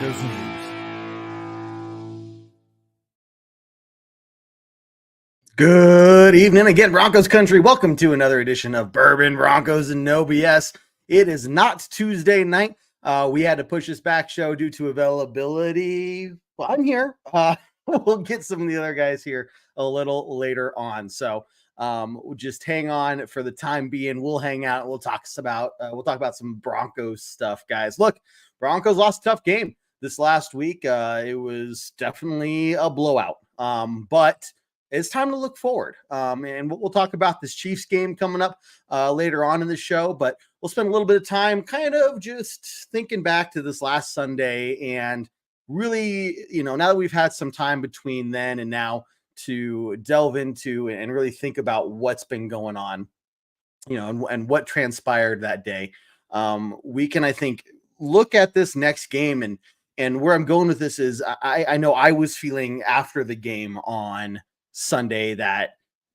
Broncos news. Good evening again, Broncos country. Welcome to another edition of Bourbon, Broncos, and no BS. It is not Tuesday night. We had to push this back show due to availability. Well, I'm here. We'll get some of the other guys here a little later on. So we'll just hang on for the time being. We'll hang out. We'll talk about some Broncos stuff, guys. Look, Broncos lost a tough game this last week. It was definitely a blowout. But it's time to look forward. And we'll talk about this Chiefs game coming up later on in the show, but we'll spend a little bit of time kind of just thinking back to this last Sunday and really, now that we've had some time between then and now to delve into and really think about what's been going on, and what transpired that day. We can, I think, look at this next game and where I'm going with this is I know I was feeling after the game on Sunday that,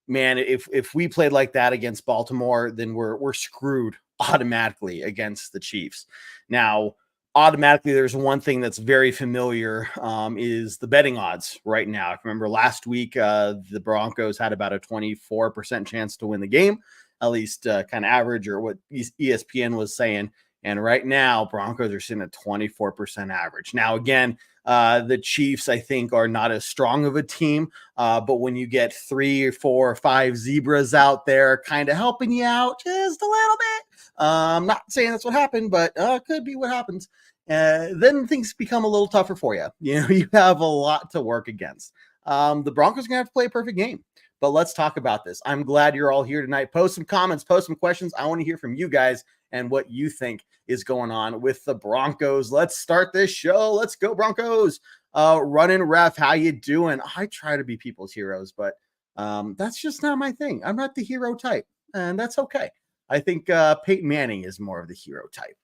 man, if we played like that against Baltimore, then we're screwed automatically against the Chiefs. Now, automatically, there's one thing that's very familiar, is the betting odds right now. If you remember last week, the Broncos had about a 24% chance to win the game, at least kind of average, or what ESPN was saying. And right now, Broncos are sitting at 24% average. Now, again, the Chiefs, I think, are not as strong of a team. But when you get 3 or 4 or 5 zebras out there kind of helping you out just a little bit, I'm not saying that's what happened, but could be what happens. Then things become a little tougher for you. You have a lot to work against. The Broncos are going to have to play a perfect game. But let's talk about this. I'm glad you're all here tonight. Post some comments, post some questions. I want to hear from you guys and what you think is going on with the Broncos. Let's start this show. Let's go, Broncos. Running Ref, how you doing? I try to be people's heroes, but that's just not my thing. I'm not the hero type, and that's okay. I think Peyton Manning is more of the hero type.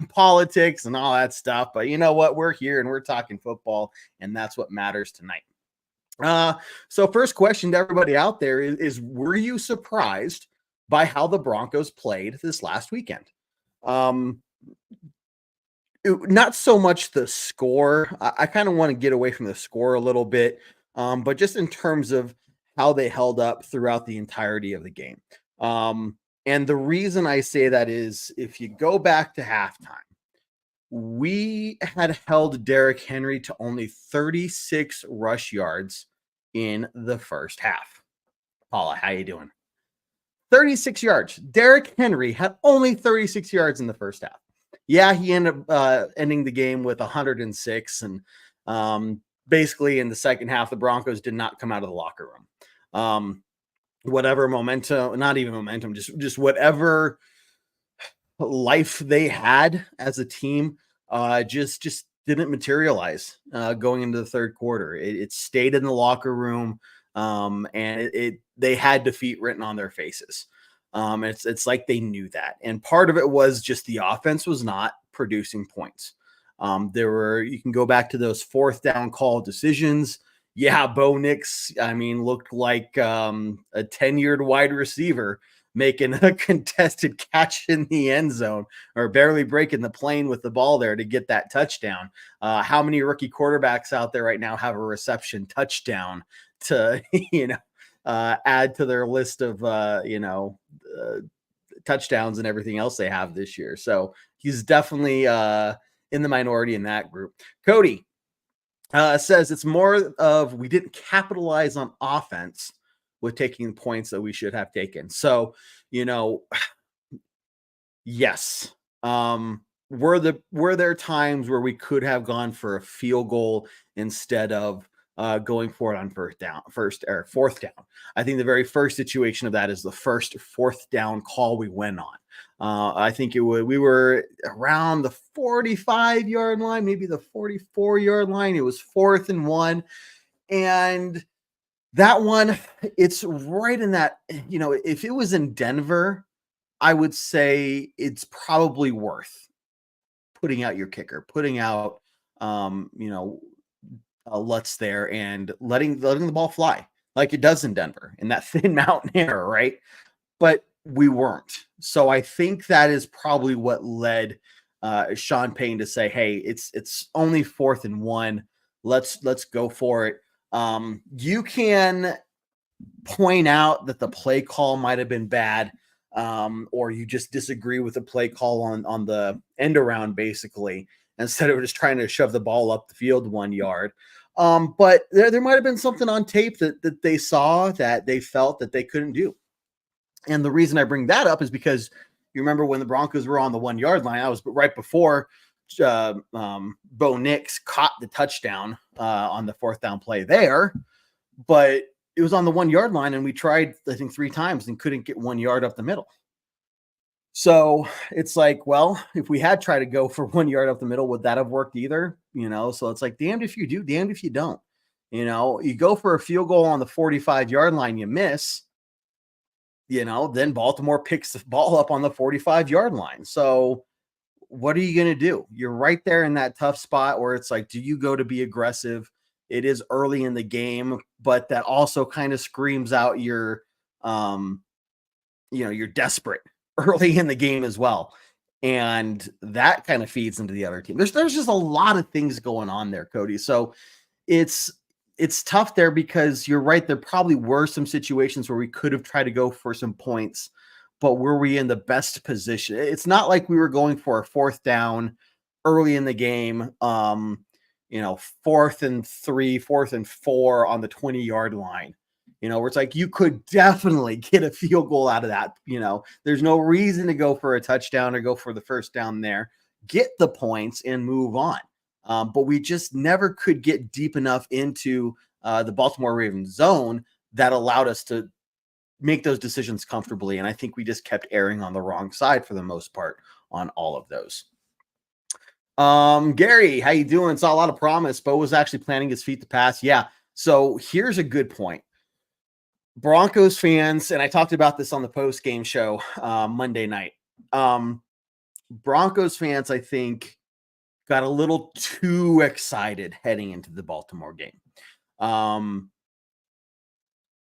Politics and all that stuff, but you know what? We're here and we're talking football, and that's what matters tonight. So first question to everybody out there is were you surprised by how the Broncos played this last weekend? Not so much the score. I kind of want to get away from the score a little bit, but just in terms of how they held up throughout the entirety of the game. And the reason I say that is if you go back to halftime, we had held Derrick Henry to only 36 rush yards in the first half. Paula, how you doing? 36 yards. Derrick Henry had only 36 yards in the first half. Yeah, he ended up ending the game with 106. And basically in the second half, the Broncos did not come out of the locker room. Whatever momentum, not even momentum, just whatever life they had as a team, just didn't materialize going into the third quarter. It stayed in the locker room, and they had defeat written on their faces. It's like they knew that, and part of it was just the offense was not producing points. You can go back to those fourth down call decisions. Yeah, Bo Nix, looked like a tenured wide receiver making a contested catch in the end zone or barely breaking the plane with the ball there to get that touchdown. How many rookie quarterbacks out there right now have a reception touchdown to, add to their list of, touchdowns and everything else they have this year. So he's definitely in the minority in that group. Cody says it's more of we didn't capitalize on offense with taking the points that we should have taken. So, yes. Were there times where we could have gone for a field goal instead of going for it on fourth down? I think the very first situation of that is the first fourth down call we went on. I think we were around the 45-yard line, maybe the 44-yard line. It was 4th and 1. And that one, it's right in that, if it was in Denver, I would say it's probably worth putting out your kicker, putting out, Lutz there and letting the ball fly like it does in Denver in that thin mountain air, right? But we weren't. So I think that is probably what led Sean Payton to say, hey, it's only 4th and 1. Let's go for it. You can point out that the play call might have been bad, or you just disagree with the play call on the end around, basically, instead of just trying to shove the ball up the field 1 yard. But there might have been something on tape that they saw that they felt that they couldn't do. And the reason I bring that up is because you remember when the Broncos were on the 1 yard line, I was right before Bo Nix caught the touchdown on the 4th down play there, but it was on the 1 yard line and we tried, I think, 3 times and couldn't get 1 yard up the middle. So it's like, well, if we had tried to go for 1 yard up the middle, would that have worked either? So it's like, damned if you do, damned if you don't. You go for a field goal on the 45 yard line, you miss, then Baltimore picks the ball up on the 45 yard line. So what are you going to do? You're right there in that tough spot where it's like, do you go to be aggressive? It is early in the game, but that also kind of screams out you're desperate early in the game as well. And that kind of feeds into the other team. There's just a lot of things going on there, Cody. So it's tough there because you're right. There probably were some situations where we could have tried to go for some points, but were we in the best position? It's not like we were going for a 4th down early in the game, 4th and 3, 4th and 4 on the 20 yard line, where it's like you could definitely get a field goal out of that. There's no reason to go for a touchdown or go for the 1st down there, get the points and move on. But we just never could get deep enough into the Baltimore Ravens zone that allowed us to make those decisions comfortably. And I think we just kept erring on the wrong side for the most part on all of those. Gary, how you doing? Saw a lot of promise. Bo was actually planting his feet to pass. Yeah. So here's a good point. Broncos fans, and I talked about this on the post-game show Monday night. Broncos fans, I think, got a little too excited heading into the Baltimore game.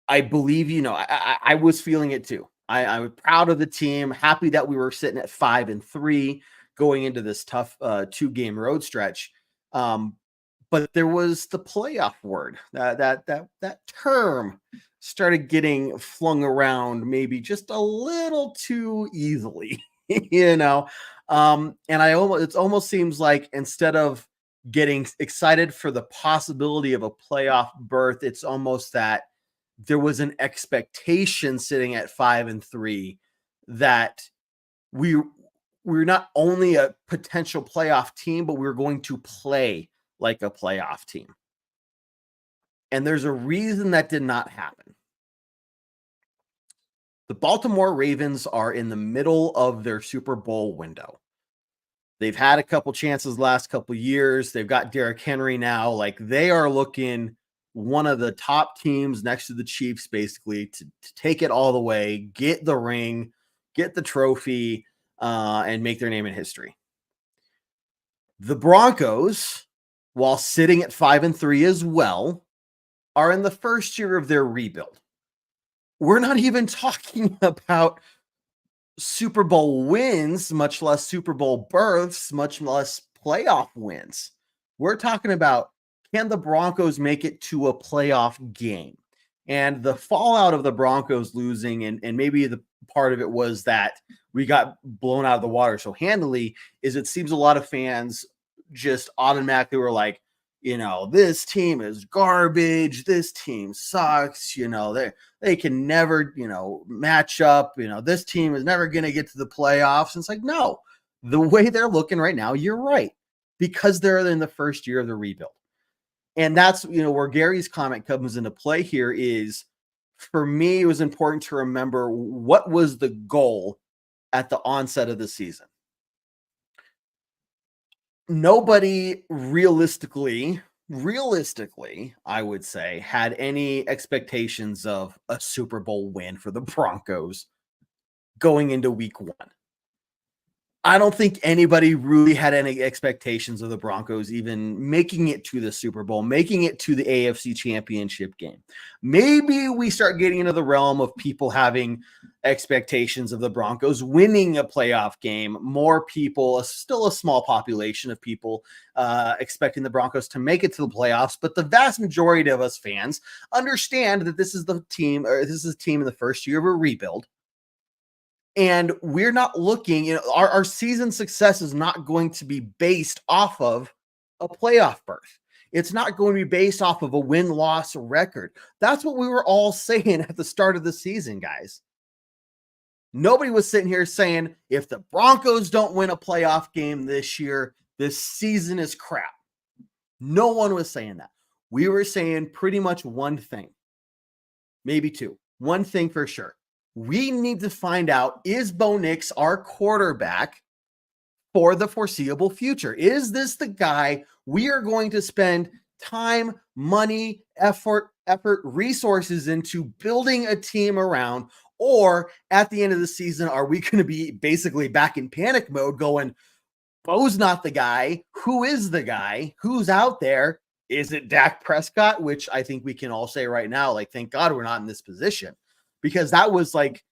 I believe, I was feeling it too. I was proud of the team, happy that we were sitting at 5-3 going into this tough 2-game road stretch. But there was the playoff word that term started getting flung around maybe just a little too easily, and it almost seems like instead of getting excited for the possibility of a playoff berth, it's almost that there was an expectation sitting at 5-3 that we're not only a potential playoff team, but we're going to play like a playoff team. And there's a reason that did not happen. The Baltimore Ravens are in the middle of their Super Bowl window. They've had a couple chances last couple years. They've got Derrick Henry now. Like, they are looking one of the top teams next to the Chiefs, basically, to take it all the way, get the ring, get the trophy, and make their name in history. The Broncos, while sitting at 5-3 as well, are in the first year of their rebuild. We're not even talking about Super Bowl wins, much less Super Bowl berths, much less playoff wins. We're talking about, can the Broncos make it to a playoff game? And the fallout of the Broncos losing, and maybe the part of it was that we got blown out of the water so handily, is it seems a lot of fans just automatically were like, this team is garbage. This team sucks. They can never, match up. This team is never going to get to the playoffs. And it's like, no, the way they're looking right now, you're right, because they're in the first year of the rebuild. And that's, where Gary's comment comes into play here is, for me, it was important to remember what was the goal at the onset of the season. Nobody realistically, I would say, had any expectations of a Super Bowl win for the Broncos going into week 1. I don't think anybody really had any expectations of the Broncos even making it to the Super Bowl, making it to the AFC Championship game. Maybe we start getting into the realm of people having expectations of the Broncos winning a playoff game. More people, still a small population of people expecting the Broncos to make it to the playoffs, but the vast majority of us fans understand that this is the team, or this is a team in the first year of a rebuild. And we're not looking, our season success is not going to be based off of a playoff berth. It's not going to be based off of a win-loss record. That's what we were all saying at the start of the season, guys. Nobody was sitting here saying, if the Broncos don't win a playoff game this year, this season is crap. No one was saying that. We were saying pretty much one thing, maybe two. One thing for sure. We need to find out, is Bo Nix our quarterback for the foreseeable future? Is this the guy we are going to spend time, money, effort, resources into building a team around? Or at the end of the season, are we going to be basically back in panic mode going, Bo's not the guy. Who is the guy? Who's out there? Is it Dak Prescott? Which I think we can all say right now, like, thank God we're not in this position. Because that was like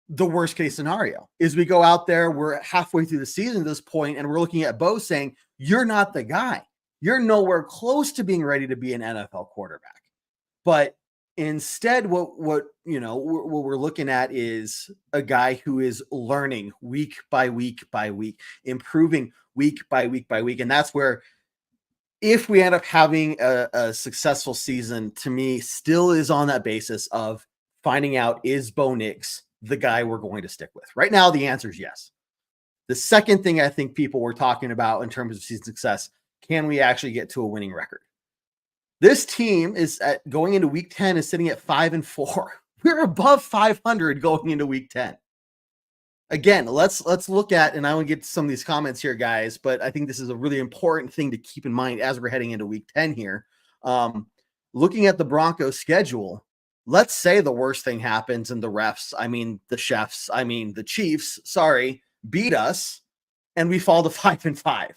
the worst case scenario, is we go out there, we're halfway through the season at this point, and we're looking at Bo saying, you're not the guy. You're nowhere close to being ready to be an NFL quarterback. But instead, what we're looking at is a guy who is learning week by week by week, improving week by week by week. And that's where, if we end up having a successful season, to me, still is on that basis of finding out, is Bo Nix the guy we're going to stick with? Right now, the answer is yes. The second thing I think people were talking about in terms of season success, can we actually get to a winning record? This team is going into week 10 is sitting at 5-4. We're above 500 going into week 10. Again, let's look at, and I want to get to some of these comments here, guys, but I think this is a really important thing to keep in mind as we're heading into week 10 here. Looking at the Broncos schedule, let's say the worst thing happens and the Chiefs, beat us and we fall to 5-5.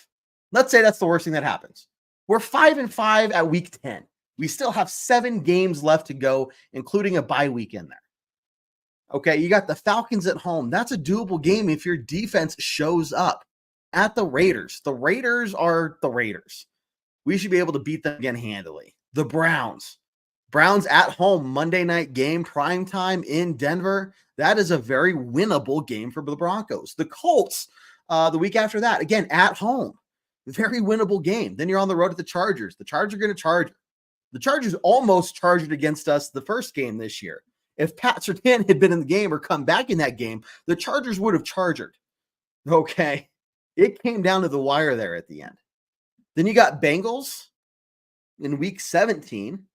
Let's say that's the worst thing that happens. We're 5-5 at week 10. We still have 7 games left to go, including a bye week in there. Okay, you got the Falcons at home. That's a doable game if your defense shows up. At the Raiders. The Raiders are the Raiders. We should be able to beat them again handily. The Browns. Browns at home, Monday night game, prime time in Denver. That is a very winnable game for the Broncos. The Colts, the week after that, again, at home. Very winnable game. Then you're on the road at the Chargers. The Chargers are going to charge. The Chargers almost charged against us the first game this year. If Pat Surtain had been in the game or come back in that game, the Chargers would have charged. Okay. It came down to the wire there at the end. Then you got Bengals in week 17.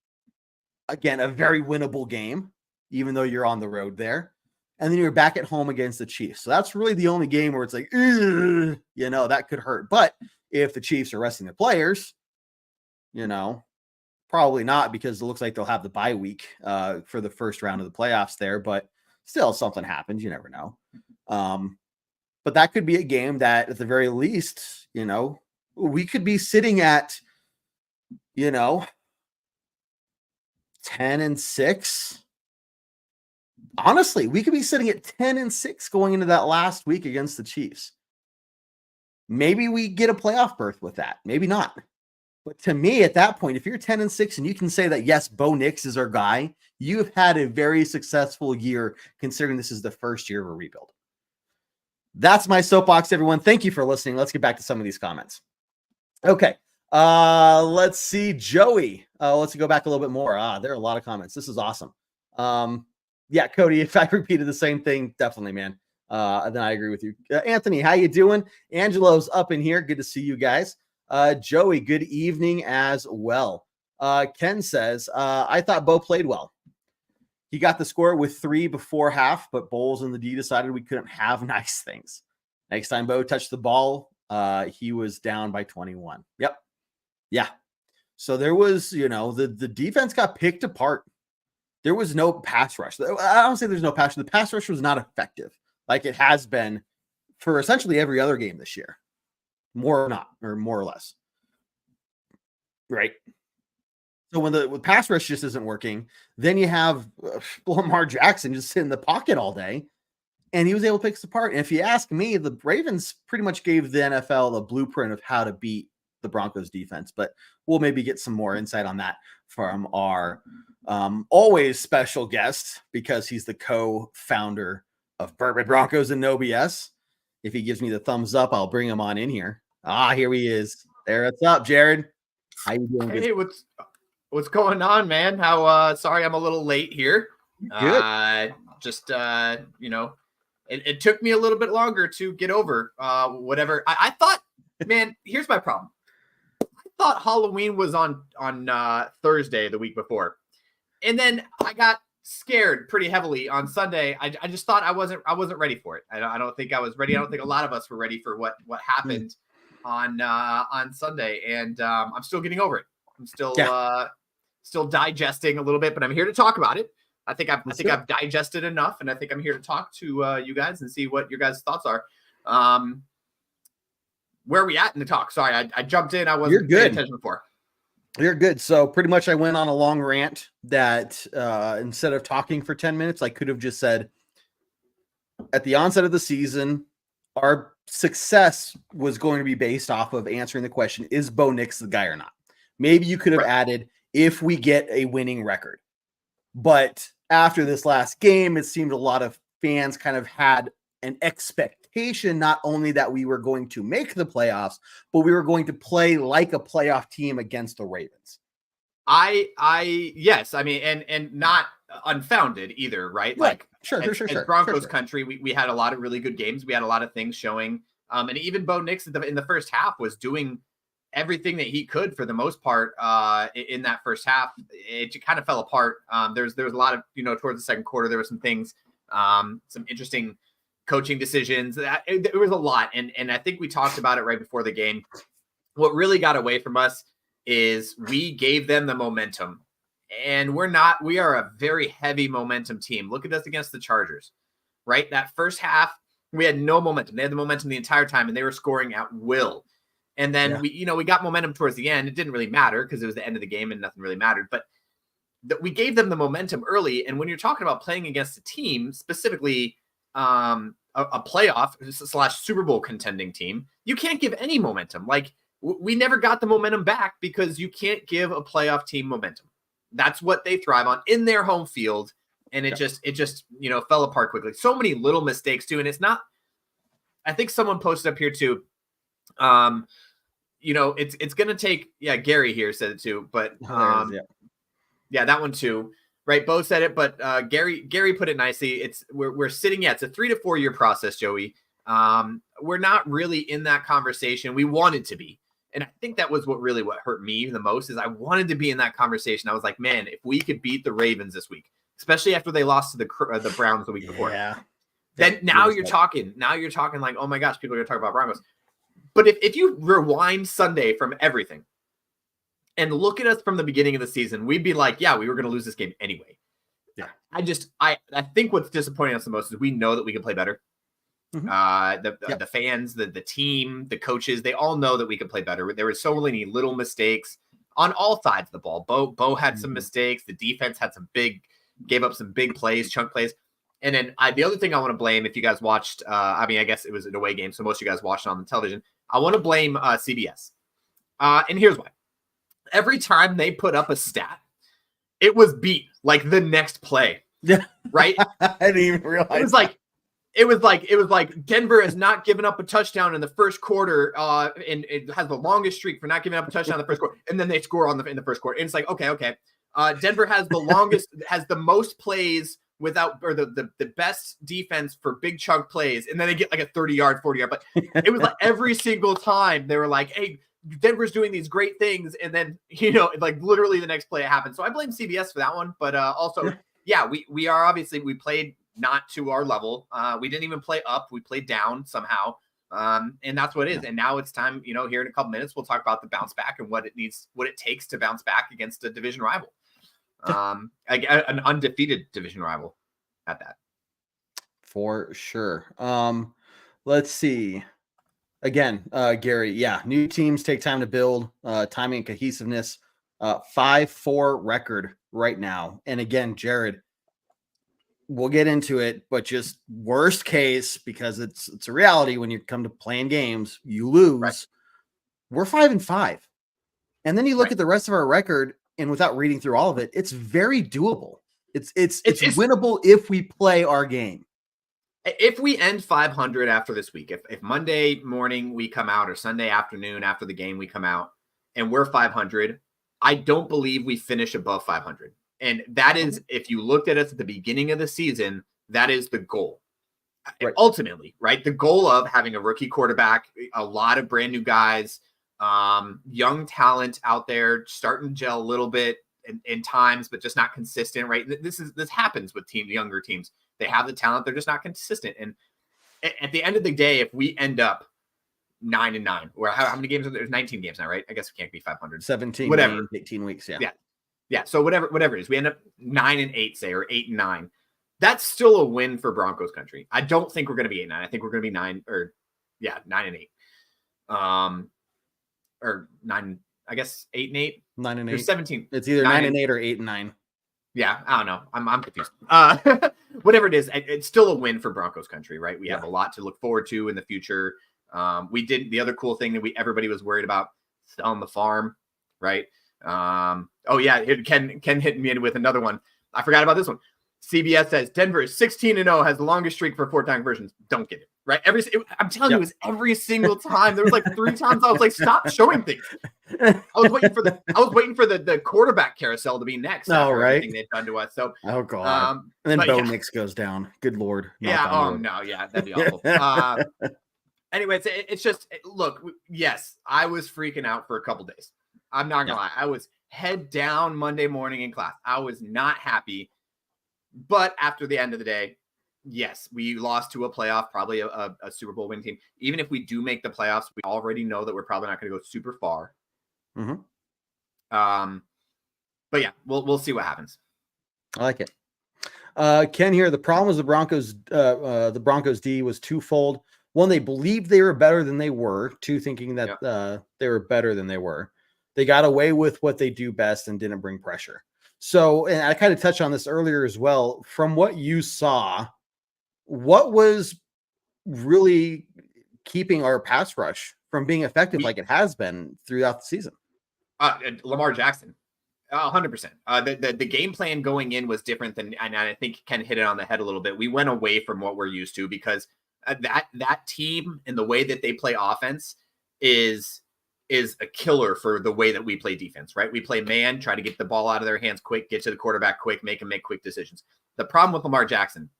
Again, a very winnable game, even though you're on the road there. And then you're back at home against the Chiefs. So that's really the only game where it's like, that could hurt. But if the Chiefs are resting the players, probably not, because it looks like they'll have the bye week for the first round of the playoffs there. But still, something happens. You never know. But that could be a game that, at the very least, we could be sitting at, 10-6. Honestly, we could be sitting at 10-6 going into that last week against the Chiefs. Maybe we get a playoff berth with that. Maybe not. But to me, at that point, if you're 10-6 and you can say that, yes, Bo Nix is our guy, you've had a very successful year, considering this is the first year of a rebuild. That's my soapbox, everyone. Thank you for listening. Let's get back to some of these comments. Okay. Let's see. Joey. Let's go back a little bit more. There are a lot of comments. This is awesome. Yeah, Cody, if I repeated the same thing, definitely, man. Then I agree with you. Anthony, how you doing? Angelo's up in here. Good to see you guys. Joey, good evening as well. Ken says, I thought Bo played well. He got the score with 3 before half, but Bowles and the D decided we couldn't have nice things. Next time Bo touched the ball, he was down by 21. Yep. Yeah. So there was, the defense got picked apart. There was no pass rush. I don't say there's no pass rush. The pass rush was not effective like it has been for essentially every other game this year. More or less. Right. So when the pass rush just isn't working, then you have Lamar Jackson just sit in the pocket all day. and he was able to pick us apart. And if you ask me, the Ravens pretty much gave the NFL the blueprint of how to beat the Broncos defense, but we'll maybe get some more insight on that from our always special guest, because he's the co-founder of Bourbon Broncos and No BS. If he gives me the thumbs up, I'll bring him on in here. Here he is. There, what's up, Jared? How you doing? Hey, what's going on, man? How sorry I'm a little late here. Good. It took me a little bit longer to get over whatever. I thought, man, here's my problem. I thought Halloween was on Thursday the week before. And then I got scared pretty heavily on Sunday. I just thought I wasn't ready for it. I don't think I was ready. I don't think a lot of us were ready for what happened on Sunday, and I'm still getting over it. I'm still digesting a little bit, but I'm here to talk about it. I think I've digested enough, and I think I'm here to talk to you guys and see what your guys' thoughts are. Where are we at in the talk? Sorry, I jumped in. I wasn't paying attention before. You're good. So pretty much I went on a long rant that instead of talking for 10 minutes, I could have just said at the onset of the season, our success was going to be based off of answering the question, is Bo Nix the guy or not? Maybe you could have added, if we get a winning record. But after this last game, it seemed a lot of fans kind of had an expectation, not only that we were going to make the playoffs, but we were going to play like a playoff team against the Ravens. Yes. I mean, and not unfounded either, right? Like, sure. Broncos country, we had a lot of really good games. We had a lot of things showing. And even Bo Nix in the first half was doing everything that he could for the most part in that first half. It kind of fell apart. There was a lot of, towards the second quarter, there were some things, some interesting coaching decisions. There was a lot. And I think we talked about it right before the game. What really got away from us is we gave them the momentum, and we are a very heavy momentum team. Look at us against the Chargers, right? That first half, we had no momentum. They had the momentum the entire time, and they were scoring at will. And then we got momentum towards the end. It didn't really matter because it was the end of the game and nothing really mattered, but we gave them the momentum early. And when you're talking about playing against a team, specifically a playoff / Super Bowl contending team, you can't give any momentum. Like, we never got the momentum back because you can't give a playoff team momentum. That's what they thrive on in their home field. And it just fell apart quickly. So many little mistakes too. And it's not, I think someone posted up here too. It's going to take, Gary here said it too, but that one too. Right. Bo said it, but Gary put it nicely. We're sitting. It's a 3 to 4 year process, Joey. We're not really in that conversation. We wanted to be. And I think that was what hurt me the most is I wanted to be in that conversation. I was like, man, if we could beat the Ravens this week, especially after they lost to the Browns the week before. Then now you're talking like, oh my gosh, people are going to talk about Broncos. But if you rewind Sunday from everything and look at us from the beginning of the season, we'd be like, yeah, we were going to lose this game anyway. Yeah. I think what's disappointing us the most is we know that we can play better. Mm-hmm. The fans, the team, the coaches, they all know that we can play better. There were so many little mistakes on all sides of the ball. Bo had some mistakes. The defense had gave up some big plays, chunk plays. And then the other thing I want to blame, if you guys watched, I guess it was an away game, so most of you guys watched it on the television. I want to blame CBS. And here's why. Every time they put up a stat, it was beat like the next play. Yeah. Right? I didn't even realize. It was like Denver has not given up a touchdown in the first quarter, and it has the longest streak for not giving up a touchdown in the first quarter, and then they score in the first quarter. And it's like, okay. Denver has the longest, has the most plays without, or the best defense for big chunk plays, and then they get like a 30-yard, 40-yard. But it was like every single time they were like, hey, Denver's doing these great things, and then like literally the next play it happened. So I blame CBS for that one, but also we are obviously, we played not to our level. We didn't even play up. We played down somehow. And that's what it is. And now it's time, here in a couple minutes, we'll talk about the bounce back and what it takes to bounce back against a division rival. An undefeated division rival at that. For sure. Let's see. Again, Gary, new teams take time to build, timing and cohesiveness. 5-4 record right now. And again, Jared, we'll get into it, but just worst case, because it's a reality when you come to playing games, you lose. Right. We're 5-5. And then you look Right. at the rest of our record, and without reading through all of it, it's very doable. It's winnable if we play our game. If we end 500 after this week, if Monday morning we come out or Sunday afternoon after the game we come out and we're 500, I don't believe we finish above 500. And that is, if you looked at us at the beginning of the season, that is the goal. Right. Ultimately, right? The goal of having a rookie quarterback, a lot of brand new guys, young talent out there starting to gel a little bit in times, but just not consistent, right? This happens with younger teams. They have the talent, they're just not consistent. And at the end of the day, if we end up 9-9, or how many games are there? There's 19 games now, right? I guess it can't be 500. 17, whatever, games, 18 weeks, yeah. So whatever it is, we end up 9-8, say, or 8-9. That's still a win for Broncos country. I don't think we're going to be 8-9. I think we're going to be 9-8. Or 9. I guess 8-8. 9-8. There's 17. It's either 9-8 or 8-9. Yeah, I don't know. I'm confused. Whatever it is, it's still a win for Broncos country, right? We have a lot to look forward to in the future. We did the other cool thing that everybody was worried about, selling the farm, right? Oh yeah, Ken hit me in with another one. I forgot about this one. CBS says Denver is 16-0, has the longest streak for 4-time conversions. Don't get it, right? I'm telling you, it was every single time. There was like 3 times I was like, stop showing things. I was waiting for the quarterback carousel to be next. Oh, right. Everything they've done to us. So oh god. And then Bo Nix goes down. Good Lord. Yeah. Oh no. Yeah, that'd be awful. Anyways, it's just, look. Yes, I was freaking out for a couple days. I'm not gonna lie. I was head down Monday morning in class. I was not happy. But after the end of the day, yes, we lost to a playoff, probably a Super Bowl winning team. Even if we do make the playoffs, we already know that we're probably not going to go super far. Mm-hmm. But yeah, we'll see what happens. I like it. Ken here. The problem was the Broncos D was twofold. One, they believed they were better than they were. 2, thinking that they were better than they were. They got away with what they do best and didn't bring pressure. So, and I kind of touched on this earlier as well. From what you saw, what was really keeping our pass rush from being effective like it has been throughout the season? Lamar Jackson, 100%. The game plan going in was different than, and I think Ken hit it on the head a little bit. We went away from what we're used to because that team and the way that they play offense is a killer for the way that we play defense, right? We play man, try to get the ball out of their hands quick, get to the quarterback quick, make him make quick decisions. The problem with Lamar Jackson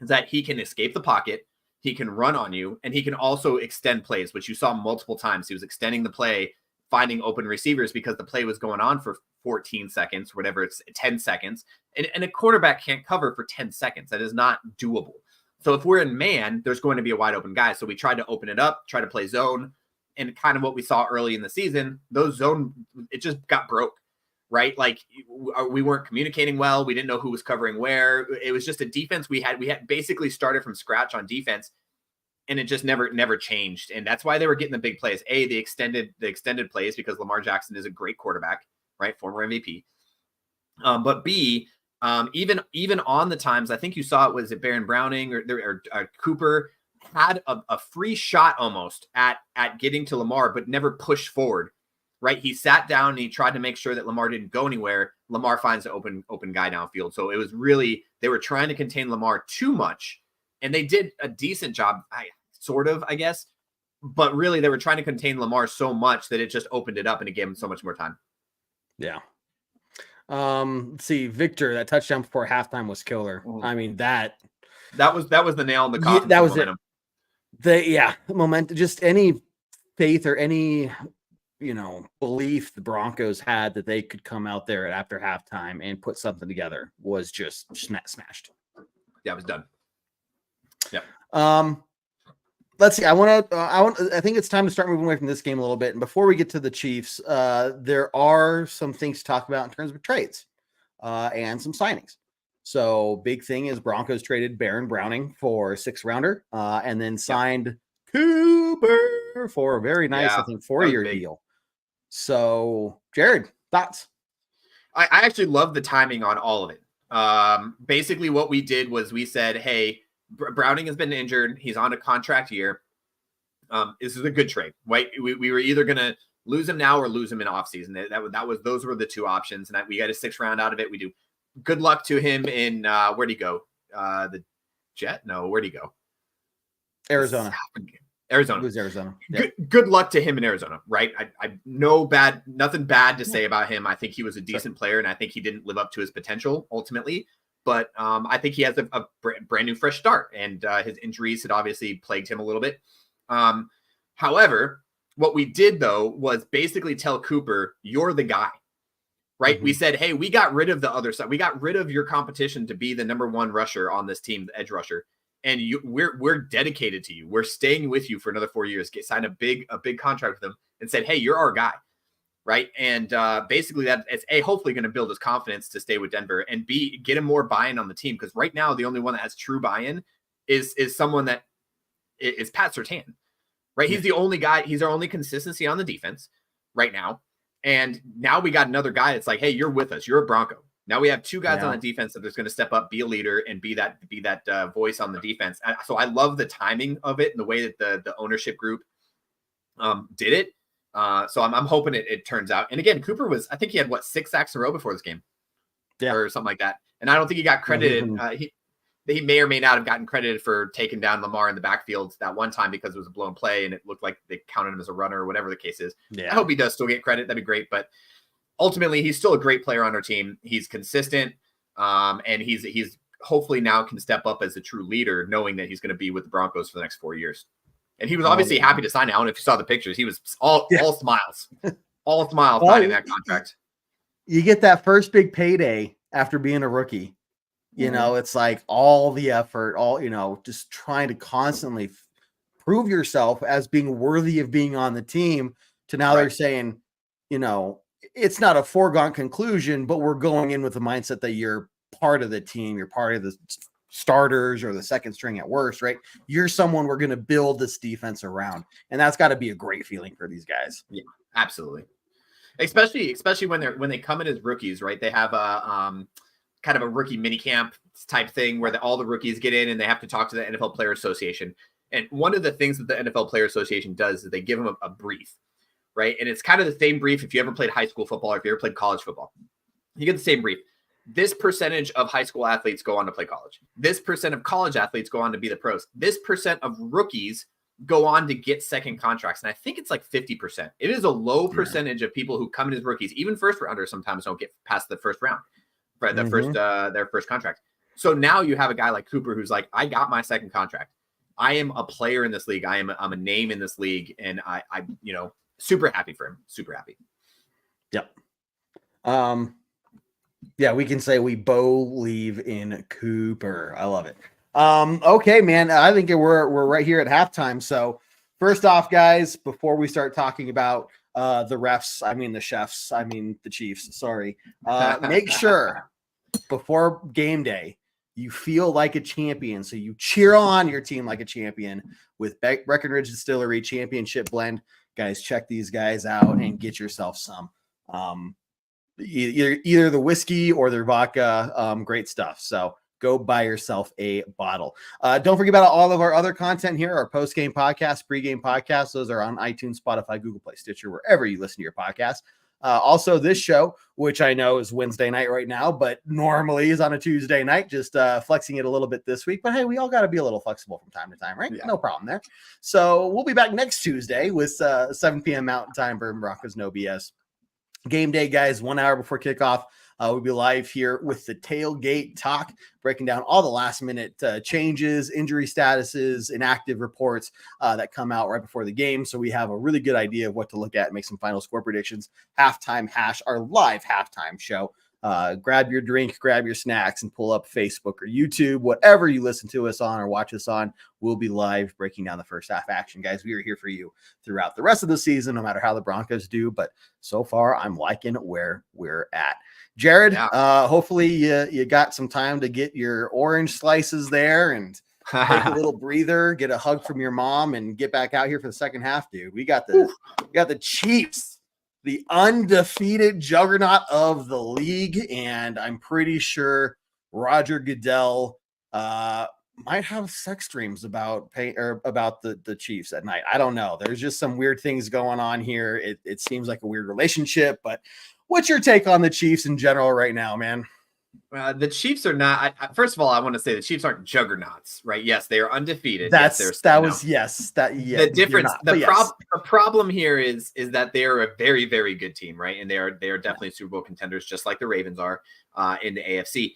is that he can escape the pocket, he can run on you, and he can also extend plays, which you saw multiple times. He was extending the play, finding open receivers because the play was going on for 14 seconds, whatever, it's 10 seconds. And a quarterback can't cover for 10 seconds. That is not doable. So if we're in man, there's going to be a wide open guy. So we tried to open it up, try to play zone. And kind of what we saw early in the season, those zone, it just got broke, right? Like we weren't communicating well. We didn't know who was covering where. It was just a defense we had basically started from scratch on defense, and it just never changed. And that's why they were getting the big plays. The extended plays, because Lamar Jackson is a great quarterback, right? Former MVP. But B, even on the times, I think you saw it, was it Baron Browning or Cooper had a free shot almost at getting to Lamar, but never pushed forward, right? He sat down and he tried to make sure that Lamar didn't go anywhere. Lamar finds an open guy downfield. So it was really, they were trying to contain Lamar too much, and they did a decent job, I guess, but really they were trying to contain Lamar so much that it just opened it up and it gave him so much more time. Yeah. Let's see, Victor, that touchdown before halftime was killer. I mean, that was the nail in the coffin. That was momentum. Momentum, just any faith or any, belief the Broncos had that they could come out there after halftime and put something together was just smashed. Yeah, it was done. Yeah. Let's see. I think it's time to start moving away from this game a little bit. And before we get to the Chiefs, there are some things to talk about in terms of trades and some signings. So big thing is Broncos traded Baron Browning for a 6-rounder and then signed Cooper for a very nice, I think, 4-year deal. So Jared, thoughts? I actually love the timing on all of it. Basically what we did was we said, hey, Browning has been injured. He's on a contract year. This is a good trade, right? We were either going to lose him now or lose him in offseason. Those were the two options. And we got a 6th round out of it. We do good luck to him in, where'd he go? The Jet? No, where'd he go? Arizona. Arizona. It was Arizona. Yep. Good luck to him in Arizona, right? Nothing bad to say about him. I think he was a decent player, and I think he didn't live up to his potential ultimately. But I think he has a brand new, fresh start, and his injuries had obviously plagued him a little bit. However, what we did though was basically tell Cooper, "You're the guy." Right? Mm-hmm. We said, "Hey, we got rid of the other side. We got rid of your competition to be the number 1 rusher on this team, the edge rusher." And we're dedicated to you. We're staying with you for another 4 years. Sign a big contract with them, and said, "Hey, you're our guy," right? And basically, that it's hopefully going to build his confidence to stay with Denver, and B, get him more buy-in on the team, because right now the only one that has true buy-in is someone that is Pat Surtain, right? He's the only guy. He's our only consistency on the defense right now, and now we got another guy that's like, "Hey, you're with us. You're a Bronco." Now we have 2 guys on the defense that is going to step up, be a leader, and be that voice on the defense. So I love the timing of it and the way that the ownership group did it. So I'm hoping it turns out. And again, Cooper I think he had 6 sacks in a row before this game, or something like that. And I don't think he got credited. He may or may not have gotten credited for taking down Lamar in the backfield that one time because it was a blown play and it looked like they counted him as a runner or whatever the case is. Yeah. I hope he does still get credit. That'd be great. But ultimately, he's still a great player on our team. He's consistent, and he's hopefully now can step up as a true leader, knowing that he's going to be with the Broncos for the next 4 years. And he was obviously happy to sign. I don't know if you saw the pictures. He was all smiles, all smiles signing that contract. You get that first big payday after being a rookie. You know, it's like all the effort, just trying to constantly prove yourself as being worthy of being on the team. To now they're saying, it's not a foregone conclusion, but we're going in with the mindset that you're part of the team. You're part of the starters or the second string at worst, right? You're someone we're going to build this defense around. And that's got to be a great feeling for these guys. Yeah, absolutely. Especially when they come in as rookies, right? They have a kind of a rookie mini camp type thing where all the rookies get in and they have to talk to the NFL Player Association. And one of the things that the NFL Player Association does is they give them a brief. Right. And it's kind of the same brief if you ever played high school football or if you ever played college football. You get the same brief. This percentage of high school athletes go on to play college. This percent of college athletes go on to be the pros. This percent of rookies go on to get second contracts. And I think it's like 50%. It is a low percentage of people who come in as rookies. Even first rounders sometimes don't get past the first round, right? Their first contract. So now you have a guy like Cooper who's like, I got my second contract. I am a player in this league. I'm a name in this league. And I super happy for him. Super happy. Yep. Yeah, we can say we believe in Cooper. I love it. Okay, man. I think we're right here at halftime. So first off, guys, before we start talking about the refs, the chefs, the Chiefs, sorry. Make sure before game day, you feel like a champion. So you cheer on your team like a champion with Breckenridge Distillery Championship Blend. Guys, check these guys out and get yourself some. Either the whiskey or their vodka. Great stuff. So go buy yourself a bottle. Don't forget about all of our other content here, our post-game podcast, pre-game podcast. Those are on iTunes, Spotify, Google Play, Stitcher, wherever you listen to your podcast. Also, this show, which I know is Wednesday night right now, but normally is on a Tuesday night, just flexing it a little bit this week. But hey, we all got to be a little flexible from time to time, right? Yeah. No problem there. So we'll be back next Tuesday with 7 p.m. Mountain Time, Bourbon Broncos, no BS. Game day, guys, 1 hour before kickoff. We'll be live here with the Tailgate Talk, breaking down all the last-minute changes, injury statuses, inactive reports that come out right before the game. So we have a really good idea of what to look at and make some final score predictions. Halftime Hash, our live halftime show. Grab your drink, grab your snacks, and pull up Facebook or YouTube, whatever you listen to us on or watch us on. We'll be live breaking down the first half action, guys. We are here for you throughout the rest of the season, no matter how the Broncos do. But so far, I'm liking where we're at. Jared, hopefully you got some time to get your orange slices there and take a little breather, get a hug from your mom, and get back out here for the second half, dude. We got the Chiefs, the undefeated juggernaut of the league, and I'm pretty sure Roger Goodell might have sex dreams about the Chiefs at night. I don't know. There's just some weird things going on here. It seems like a weird relationship, but what's your take on the Chiefs in general right now, man? The Chiefs are not. First of all, I want to say the Chiefs aren't juggernauts, right? Yes, they are undefeated. The difference. The problem here is that they are a very, very good team, right? And they are definitely Super Bowl contenders, just like the Ravens are in the AFC.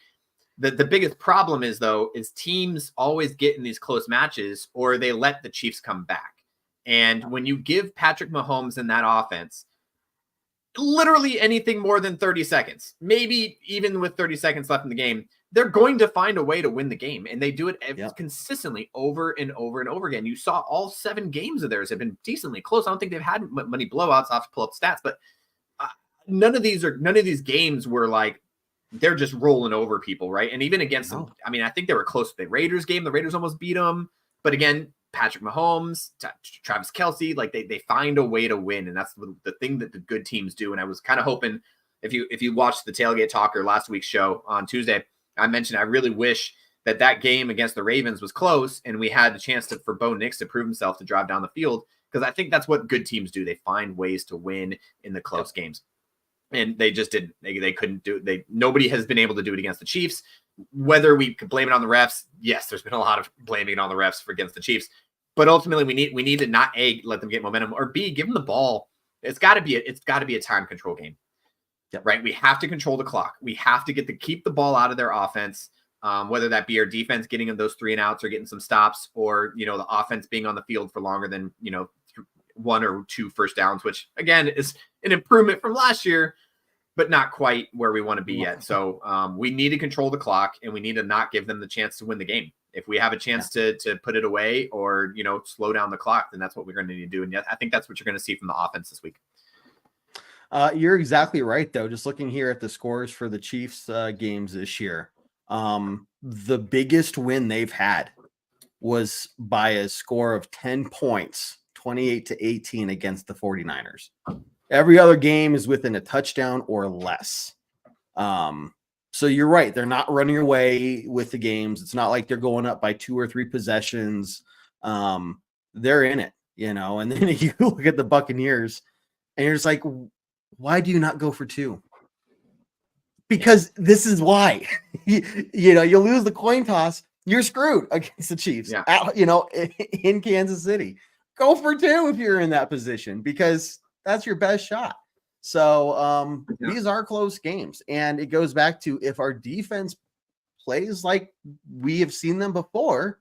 The biggest problem is teams always get in these close matches, or they let the Chiefs come back. And when you give Patrick Mahomes in that offense literally anything more than 30 seconds, maybe even with 30 seconds left in the game, they're going to find a way to win the game. And they do it consistently over and over and over again. You saw all 7 games of theirs have been decently close. I don't think they've had many blowouts. I'll have to pull up stats, but none of these games were like, they're just rolling over people, right? And even against them, I mean, I think they were close to the Raiders game. The Raiders almost beat them. But again, Patrick Mahomes, Travis Kelce, like they find a way to win. And that's the thing that the good teams do. And I was kind of hoping, if you watched the Tailgate Talker last week's show on Tuesday, I mentioned I really wish that game against the Ravens was close and we had the chance for Bo Nix to prove himself to drive down the field, because I think that's what good teams do. They find ways to win in the close games. And they just didn't. They couldn't do it. Nobody has been able to do it against the Chiefs. Whether we could blame it on the refs, yes, there's been a lot of blaming it on the refs for against the Chiefs. But ultimately, we need to not let them get momentum, or B, give them the ball. It's got to be a time control game, right? We have to control the clock. We have to keep the ball out of their offense, whether that be our defense getting them those 3 and outs or getting some stops, or the offense being on the field for longer than 1 or 2 first downs, which again is an improvement from last year, but not quite where we want to be yet. So we need to control the clock, and we need to not give them the chance to win the game. If we have a chance to put it away or, slow down the clock, then that's what we're going to need to do. And I think that's what you're going to see from the offense this week. You're exactly right, though. Just looking here at the scores for the Chiefs games this year, the biggest win they've had was by a score of 10 points, 28-18 against the 49ers. Every other game is within a touchdown or less. So you're right. They're not running away with the games. It's not like they're going up by 2 or 3 possessions. They're in it, and then you look at the Buccaneers and you're just like, why do you not go for 2? Because this is why, you lose the coin toss. You're screwed against the Chiefs, in Kansas City. Go for 2 if you're in that position, because that's your best shot. So these are close games, and it goes back to, if our defense plays like we have seen them before,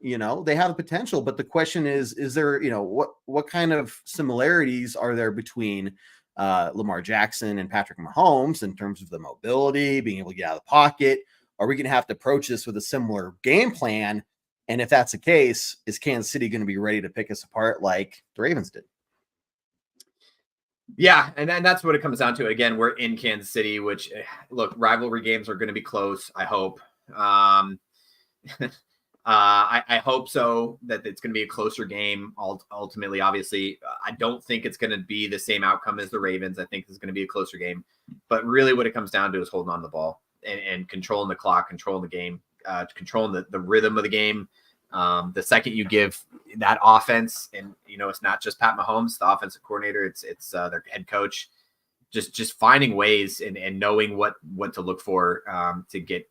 they have the potential. But the question is there, what kind of similarities are there between Lamar Jackson and Patrick Mahomes in terms of the mobility, being able to get out of the pocket? Are we going to have to approach this with a similar game plan? And if that's the case, is Kansas City going to be ready to pick us apart like the Ravens did? Yeah, and that's what it comes down to. Again, we're in Kansas City, which, look, rivalry games are going to be close, I hope. I hope so, that it's going to be a closer game. Ultimately, obviously, I don't think it's going to be the same outcome as the Ravens. I think it's going to be a closer game. But really what it comes down to is holding on to the ball and controlling the clock, controlling the game, controlling the rhythm of the game. The second you give that offense, and it's not just Pat Mahomes, the offensive coordinator, it's their head coach, just finding ways and knowing what to look for to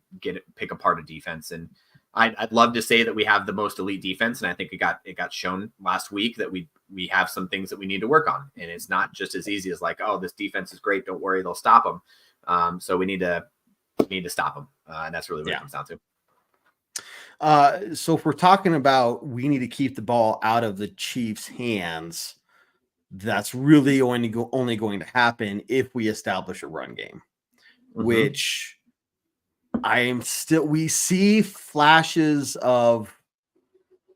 pick apart a defense. And I'd love to say that we have the most elite defense, and I think it got shown last week that we have some things that we need to work on, and it's not just as easy as like, oh, this defense is great, don't worry, they'll stop them. So we need to stop them, and that's really what it comes down to. So if we're talking about we need to keep the ball out of the Chiefs' hands, that's really only going to happen if we establish a run game, which we see flashes of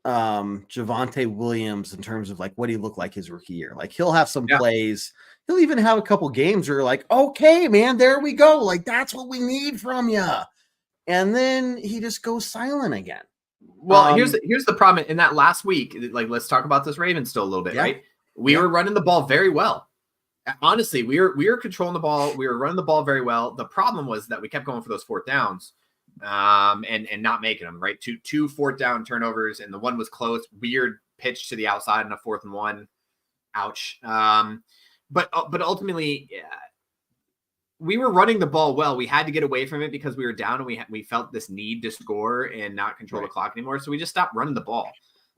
Javonte Williams in terms of like what he looked like his rookie year. Like he'll have some plays. He'll even have a couple games where you're like, okay, man, there we go. Like that's what we need from you. And then he just goes silent again. Well, here's the problem. In that last week, like, let's talk about this Ravens still a little bit, right? We were running the ball very well. Honestly, we were controlling the ball. We were running the ball very well. The problem was that we kept going for those 4th downs, and not making them, right? Two fourth down turnovers, and the one was close. Weird pitch to the outside in a 4th and 1. Ouch. But ultimately, we were running the ball well. We had to get away from it because we were down, and we felt this need to score and not control the clock anymore. So we just stopped running the ball.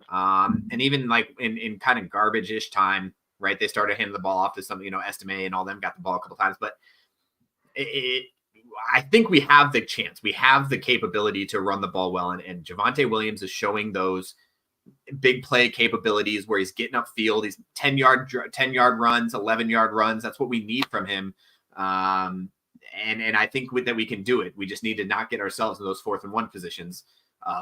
And even like in kind of garbage-ish time, right? They started handing the ball off to some, Estime and all them got the ball a couple times, but I think we have the chance. We have the capability to run the ball well. And Javonte Williams is showing those big play capabilities where he's getting upfield. He's 10-yard runs, 11-yard runs. That's what we need from him. And I think that we can do it. We just need to not get ourselves in those 4th and 1 positions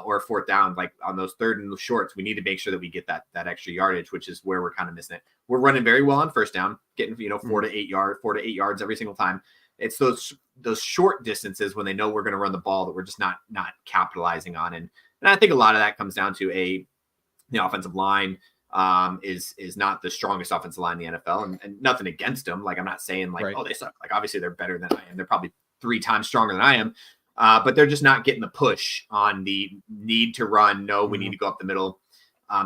or 4th down, like on those 3rd and shorts. We need to make sure that we get that extra yardage, which is where we're kind of missing it. We're running very well on 1st down, getting 4 to 8 yards every single time. It's those short distances when they know we're going to run the ball that we're just not capitalizing on. And I think a lot of that comes down to the offensive line is not the strongest offensive line in the NFL, and nothing against them. Like, I'm not saying oh, they suck. Like, obviously they're better than I am. They're probably 3 times stronger than I am. But they're just not getting the push on the need to run. No, we need to go up the middle.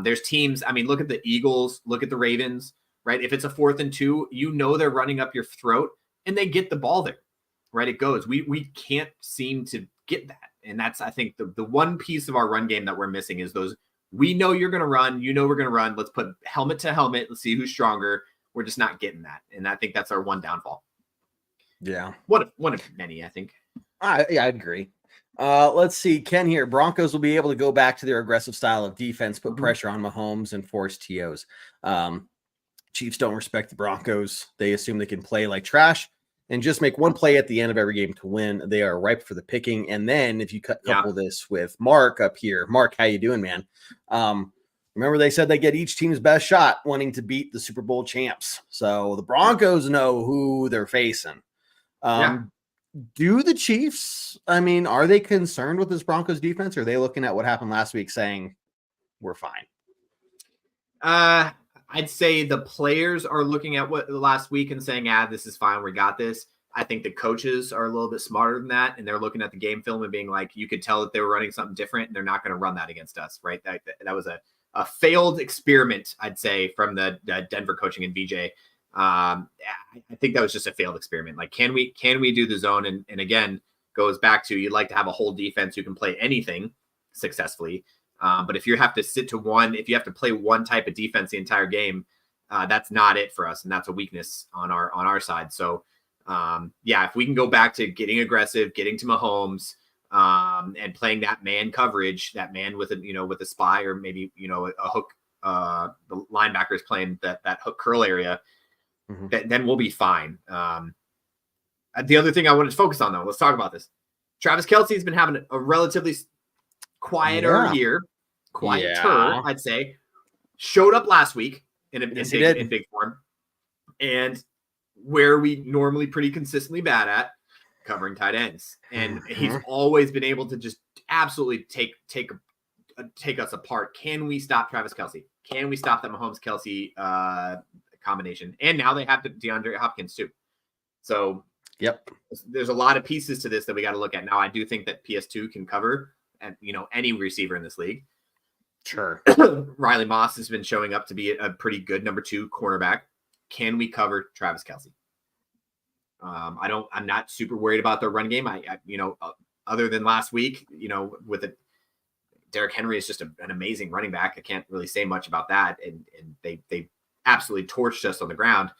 There's teams. I mean, look at the Eagles, look at the Ravens, right? If it's a 4th and 2, they're running up your throat and they get the ball there, right? It goes. We can't seem to get that. And that's, I think, the one piece of our run game that we're missing is those. We know you're going to run. We're going to run. Let's put helmet to helmet. Let's see who's stronger. We're just not getting that. And I think that's our one downfall. Yeah. One of many, I think. I'd agree. Let's see. Ken here. Broncos will be able to go back to their aggressive style of defense, put pressure on Mahomes, and force TOs. Chiefs don't respect the Broncos. They assume they can play like trash and just make one play at the end of every game to win. They are ripe for the picking. And then if you couple this with Mark up here, Mark, how you doing, man? Remember they said they get each team's best shot wanting to beat the Super Bowl champs. So the Broncos know who they're facing. Do the Chiefs, are they concerned with this Broncos defense? Or are they looking at what happened last week saying we're fine? I'd say the players are looking at what the last week and saying, this is fine. We got this. I think the coaches are a little bit smarter than that. And they're looking at the game film and being like, you could tell that they were running something different and they're not going to run that against us. Right. That was a failed experiment, I'd say, from the Denver coaching and VJ. I think that was just a failed experiment. Like, can we do the zone? And again, goes back to, you'd like to have a whole defense who can play anything successfully. But if you have to if you have to play one type of defense the entire game, that's not it for us. And that's a weakness on our side. So if we can go back to getting aggressive, getting to Mahomes, and playing that man coverage, that man with a spy, or maybe, a hook, the linebackers playing that hook curl area, then we'll be fine. The other thing I wanted to focus on, though, let's talk about this. Travis Kelce has been having a relatively quieter year. I'd say. Showed up last week in big form, and where we normally pretty consistently bad at covering tight ends, and he's always been able to just absolutely take us apart. Can we stop Travis Kelce? Can we stop that Mahomes Kelce combination? And now they have DeAndre Hopkins too. So there's a lot of pieces to this that we got to look at. Now I do think that PS2 can cover any receiver in this league. Sure. Riley Moss has been showing up to be a pretty good number 2 cornerback. Can we cover Travis Kelce? I'm not super worried about the run game. Other than last week, with it, Derrick Henry is just an amazing running back. I can't really say much about that. And they absolutely torched us on the ground,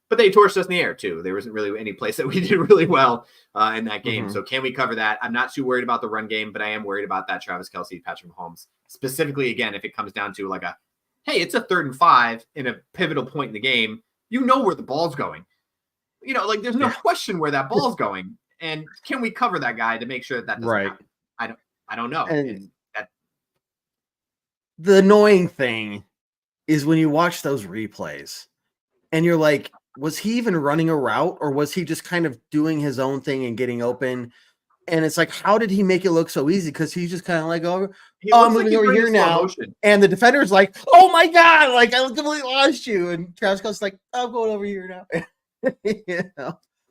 but they torched us in the air too. There wasn't really any place that we did really well in that game. So can we cover that? I'm not too worried about the run game, but I am worried about that Travis Kelce, Patrick Mahomes, specifically, again, if it comes down to like hey, it's a 3rd and 5 in a pivotal point in the game, where the ball's going, there's no question where that ball's going. And can we cover that guy to make sure that doesn't happen? I don't know. And the annoying thing is when you watch those replays and you're like, was he even running a route, or was he just kind of doing his own thing and getting open? And it's like, how did he make it look so easy? Because he's just kind of like, I'm moving over here now. And the defender's like, oh my God, like I completely lost you. And Travis Kelce's like, I'm going over here now.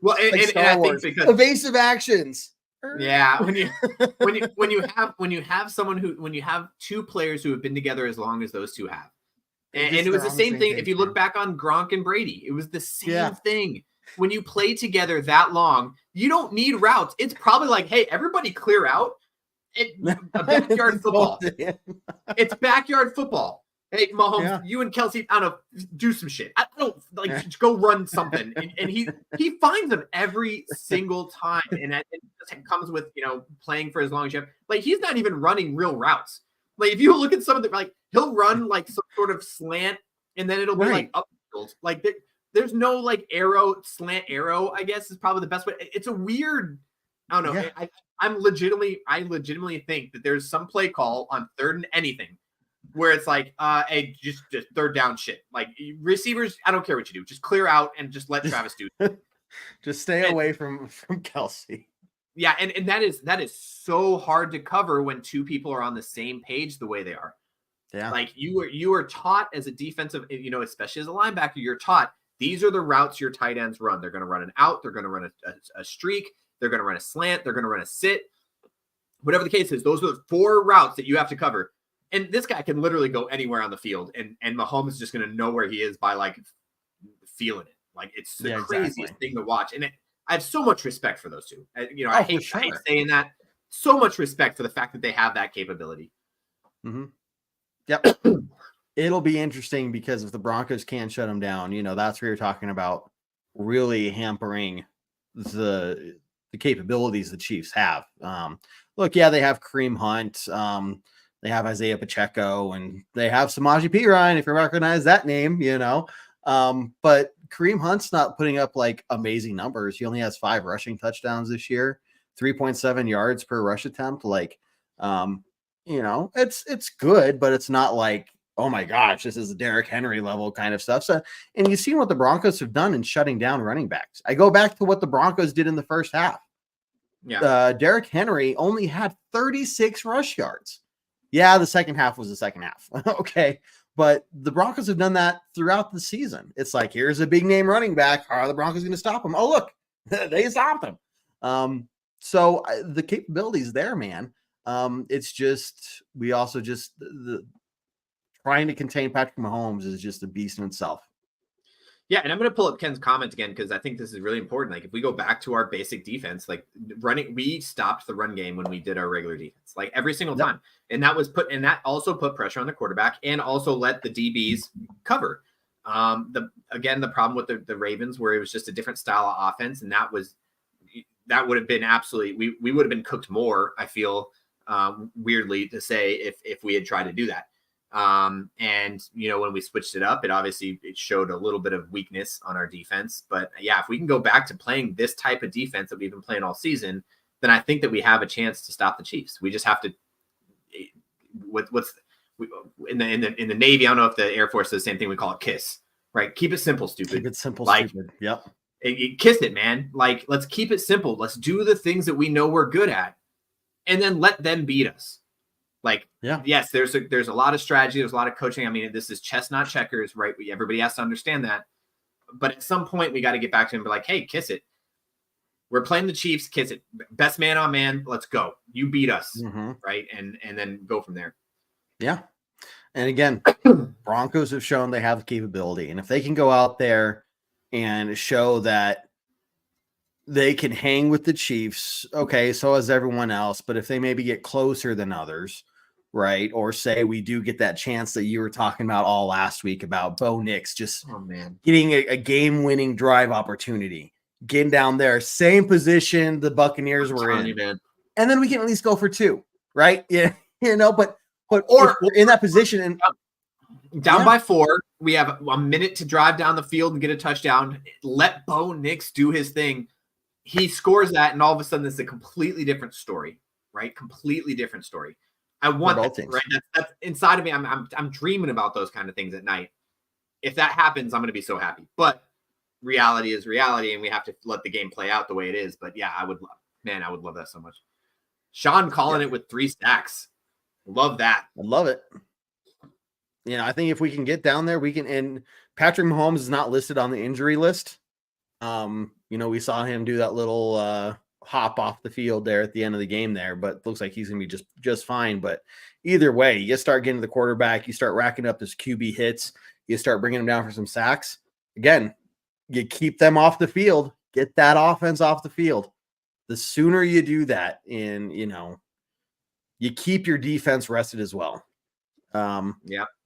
Well, and I think because evasive actions. Yeah, when you have two players who have been together as long as those two have, and it was the same thing. If you look back on Gronk and Brady, it was the same thing. When you play together that long, you don't need routes. It's probably like, hey, everybody clear out. A backyard football. It's backyard football. Hey, Mahomes, you and Kelsey, I don't know, do some shit. I don't just go run something. And he finds them every single time. And it comes with, playing for as long as you have. Like, he's not even running real routes. Like, if you look at some of the, like, he'll run like some sort of slant, and then it'll be like upfield. Like, there's no like slant arrow, I guess is probably the best way. It's a weird, I don't know. Yeah. I legitimately think that there's some play call on third and anything where it's like, hey, just third down shit. Like, receivers, I don't care what you do. Just clear out and just let Travis do it. Just stay away from Kelsey. Yeah, and that is so hard to cover when two people are on the same page the way they are. Yeah. Like, you are taught as a defensive, especially as a linebacker, you're taught these are the routes your tight ends run. They're going to run an out. They're going to run a streak. They're going to run a slant. They're going to run a sit. Whatever the case is, those are the 4 routes that you have to cover. And this guy can literally go anywhere on the field, and Mahomes is just going to know where he is by like feeling it. Like, it's the craziest thing to watch. And I have so much respect for those two. I hate saying that. So much respect for the fact that they have that capability. Mm-hmm. Yep. It'll be interesting because if the Broncos can't shut them down, that's where you're talking about really hampering the capabilities the Chiefs have. Look, they have Kareem Hunt. They have Isaiah Pacheco, and they have Samaje Perine, if you recognize that name, but Kareem Hunt's not putting up like amazing numbers. He only has 5 rushing touchdowns this year, 3.7 yards per rush attempt. Like, it's good, but it's not like, oh my gosh, this is a Derrick Henry level kind of stuff. So, and you've seen what the Broncos have done in shutting down running backs. I go back to what the Broncos did in the first half. Yeah. Derrick Henry only had 36 rush yards. Yeah, the second half was the second half. Okay. But the Broncos have done that throughout the season. It's like, here's a big name running back. How are the Broncos going to stop him? Oh, look, they stopped him. So the capabilities there, man. It's just, we also just, trying to contain Patrick Mahomes is just a beast in itself. Yeah, and I'm going to pull up Ken's comment again because I think this is really important. Like, if we go back to our basic defense, like we stopped the run game when we did our regular defense, like every single time. And that also put pressure on the quarterback and also let the DBs cover. The problem with the Ravens where it was just a different style of offense, and that would have been absolutely, we would have been cooked more, I feel, weirdly to say, if we had tried to do that. When we switched it up, it showed a little bit of weakness on our defense. But yeah, if we can go back to playing this type of defense that we've been playing all season, then I think that we have a chance to stop the Chiefs. We just have to. In the Navy, I don't know if the Air Force does the same thing. We call it KISS, right? Keep it simple, stupid. Keep it simple, stupid. Yep. Kiss it, man. Like, let's keep it simple. Let's do the things that we know we're good at, and then let them beat us. Like, yes, there's a lot of strategy. There's a lot of coaching. I mean, this is chess, not checkers, right? Everybody has to understand that. But at some point, we got to get back to him and be like, hey, kiss it. We're playing the Chiefs. Kiss it. Best man on man. Let's go. You beat us, right? And then go from there. Yeah. And again, Broncos have shown they have the capability. And if they can go out there and show that they can hang with the Chiefs, okay, so has everyone else. But if they maybe get closer than others, right? Or say we do get that chance that you were talking about all last week about Bo Nix just getting a game-winning drive opportunity, getting down there, same position the Buccaneers were in. Man. And then we can at least go for 2, right? Yeah, but or we're in that position and down by 4, we have a minute to drive down the field and get a touchdown. Let Bo Nix do his thing. He scores that, and all of a sudden, it's a completely different story, right? Completely different story. I want that, right? That's inside of me. I'm dreaming about those kind of things at night. If that happens, I'm going to be so happy. But reality is reality, and we have to let the game play out the way it is. But yeah, I would love that so much. Sean calling it with 3 sacks. Love that. I love it. I think if we can get down there, we can. And Patrick Mahomes is not listed on the injury list. We saw him do that little hop off the field there at the end of the game there, but looks like he's going to be just fine. But either way, you start getting to the quarterback, you start racking up his QB hits, you start bringing him down for some sacks. Again, you keep them off the field, get that offense off the field. The sooner you do that, and you keep your defense rested as well.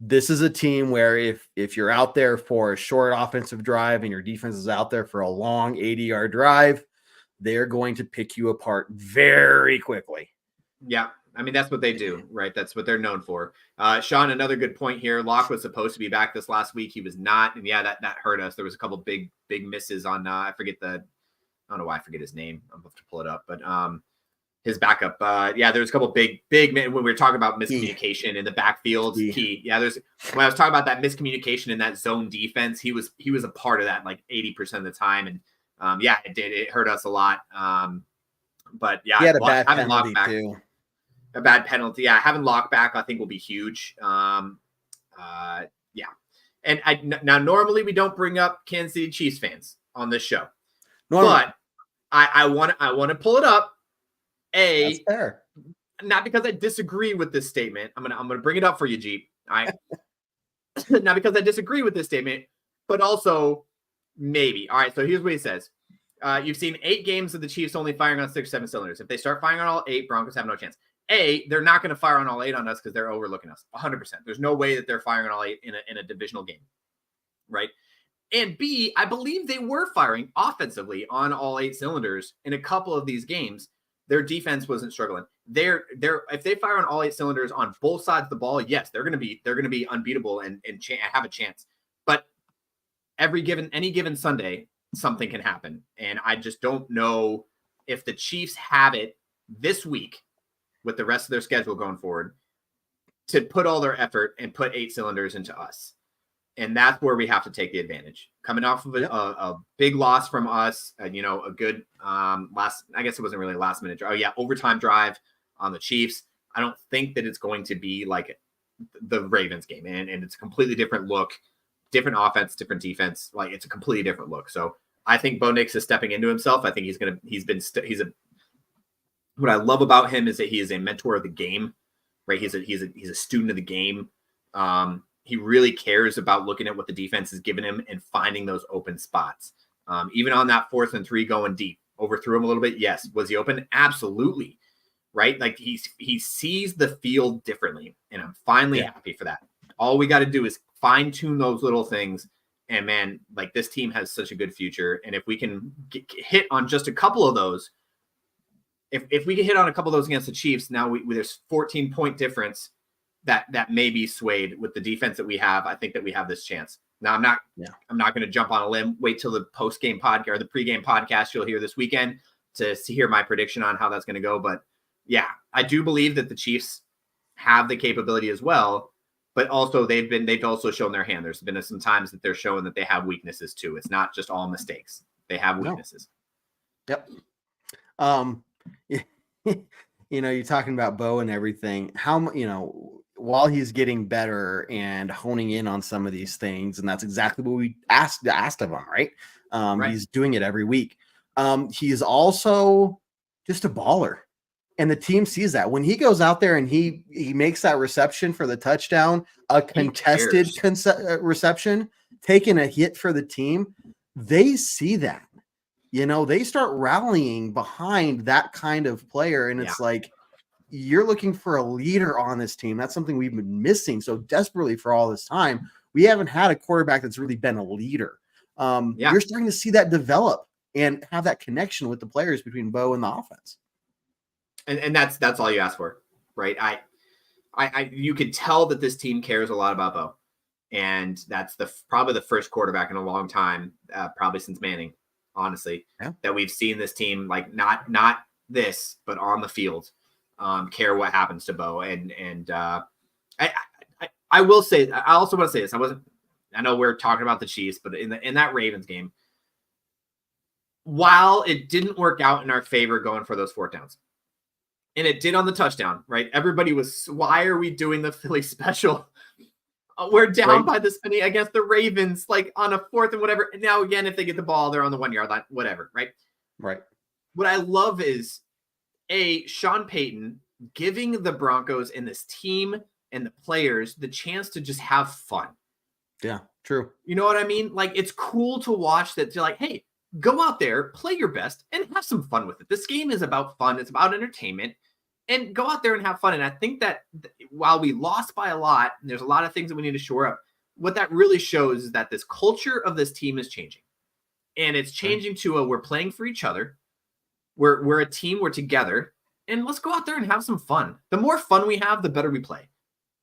This is a team where if you're out there for a short offensive drive and your defense is out there for a long 80-yard drive, they're going to pick you apart very quickly. Yeah. I mean, that's what they do, right? That's what they're known for. Sean, another good point here. Locke was supposed to be back this last week. He was not. And yeah, that hurt us. There was a couple big misses on, I don't know why I forget his name. I'm going to pull it up, but his backup. There's a couple big when we were talking about miscommunication in the backfield. Key. Yeah, when I was talking about that miscommunication in that zone defense, he was a part of that like 80% of the time. And it hurt us a lot. But yeah, he had a bad penalty too. A bad penalty. Yeah, having Locke back, I think, will be huge. And now normally we don't bring up Kansas City Chiefs fans on this show, but I want to pull it up. That's fair. Not because I disagree with this statement. I'm gonna bring it up for you, Jeep. All right. Not because I disagree with this statement, but also maybe. All right. So here's what he says. You've seen 8 games of the Chiefs only firing on 6 or 7 cylinders. If they start firing on all 8, Broncos have no chance. They're not going to fire on all 8 on us because they're overlooking us 100%. There's no way that they're firing on all 8 in a divisional game, right? And B, I believe they were firing offensively on all 8 cylinders in a couple of these games. Their defense wasn't struggling. If they fire on all 8 cylinders on both sides of the ball, yes, they're going to be unbeatable and have a chance. But any given Sunday, something can happen, and I just don't know if the Chiefs have it this week with the rest of their schedule going forward to put all their effort and put 8 cylinders into us. And that's where we have to take the advantage. Coming off of a big loss from us, a good I guess it wasn't really last minute. Overtime drive on the Chiefs. I don't think that it's going to be like the Ravens game, and it's a completely different look, different offense, different defense. Like it's a completely different look. So I think Bo Nix is stepping into himself. I think what I love about him is that he is a mentor of the game, right? He's a student of the game. He really cares about looking at what the defense is giving him and finding those open spots. Even on that 4th and 3 going deep, overthrew him a little bit. Yes. Was he open? Absolutely. Right. Like he sees the field differently, and I'm finally happy for that. All we got to do is fine tune those little things. And man, like this team has such a good future. And if we can hit on just a couple of those, if we can hit on a couple of those against the Chiefs, now there's 14-point difference that may be swayed with the defense that we have. I think that we have this chance. Now I'm not going to jump on a limb. Wait till the post-game podcast or the pre-game podcast you'll hear this weekend to hear my prediction on how that's going to go. But yeah, I do believe that the Chiefs have the capability as well, but also they've also shown their hand. There's been some times that they're showing that they have weaknesses too. It's not just all mistakes. They have weaknesses. Yep. You're talking about Bo and everything. While he's getting better and honing in on some of these things, and that's exactly what we asked of him, right? He's doing it every week. He's also just a baller, and the team sees that when he goes out there and he makes that reception for the touchdown, a contested reception, taking a hit for the team. They see that. They start rallying behind that kind of player, and it's like, you're looking for a leader on this team. That's something we've been missing so desperately for all this time. We haven't had a quarterback that's really been a leader. You're starting to see that develop and have that connection with the players between Bo and the offense. And that's all you ask for, right? You can tell that this team cares a lot about Bo, and that's probably the first quarterback in a long time, probably since Manning, honestly, that we've seen this team, like not this, but on the field, care what happens to Bo. And I will say, I also want to say this. I know we're talking about the Chiefs, but in that Ravens game, while it didn't work out in our favor going for those 4th downs, and it did on the touchdown, right? Everybody was, why are we doing the Philly special? We're down by this many against the Ravens, like on a 4th and whatever. And now again, if they get the ball, they're on the 1 yard line, whatever, right? Right. what I love is Sean Payton giving the Broncos and this team and the players the chance to just have fun. Yeah, true. You know what I mean? Like, it's cool to watch that. You're like, hey, go out there, play your best, and have some fun with it. This game is about fun. It's about entertainment. And go out there and have fun. And I think that while we lost by a lot, and there's a lot of things that we need to shore up, what that really shows is that this culture of this team is changing. And it's changing to we're playing for each other. We're a team. We're together. And let's go out there and have some fun. The more fun we have, the better we play.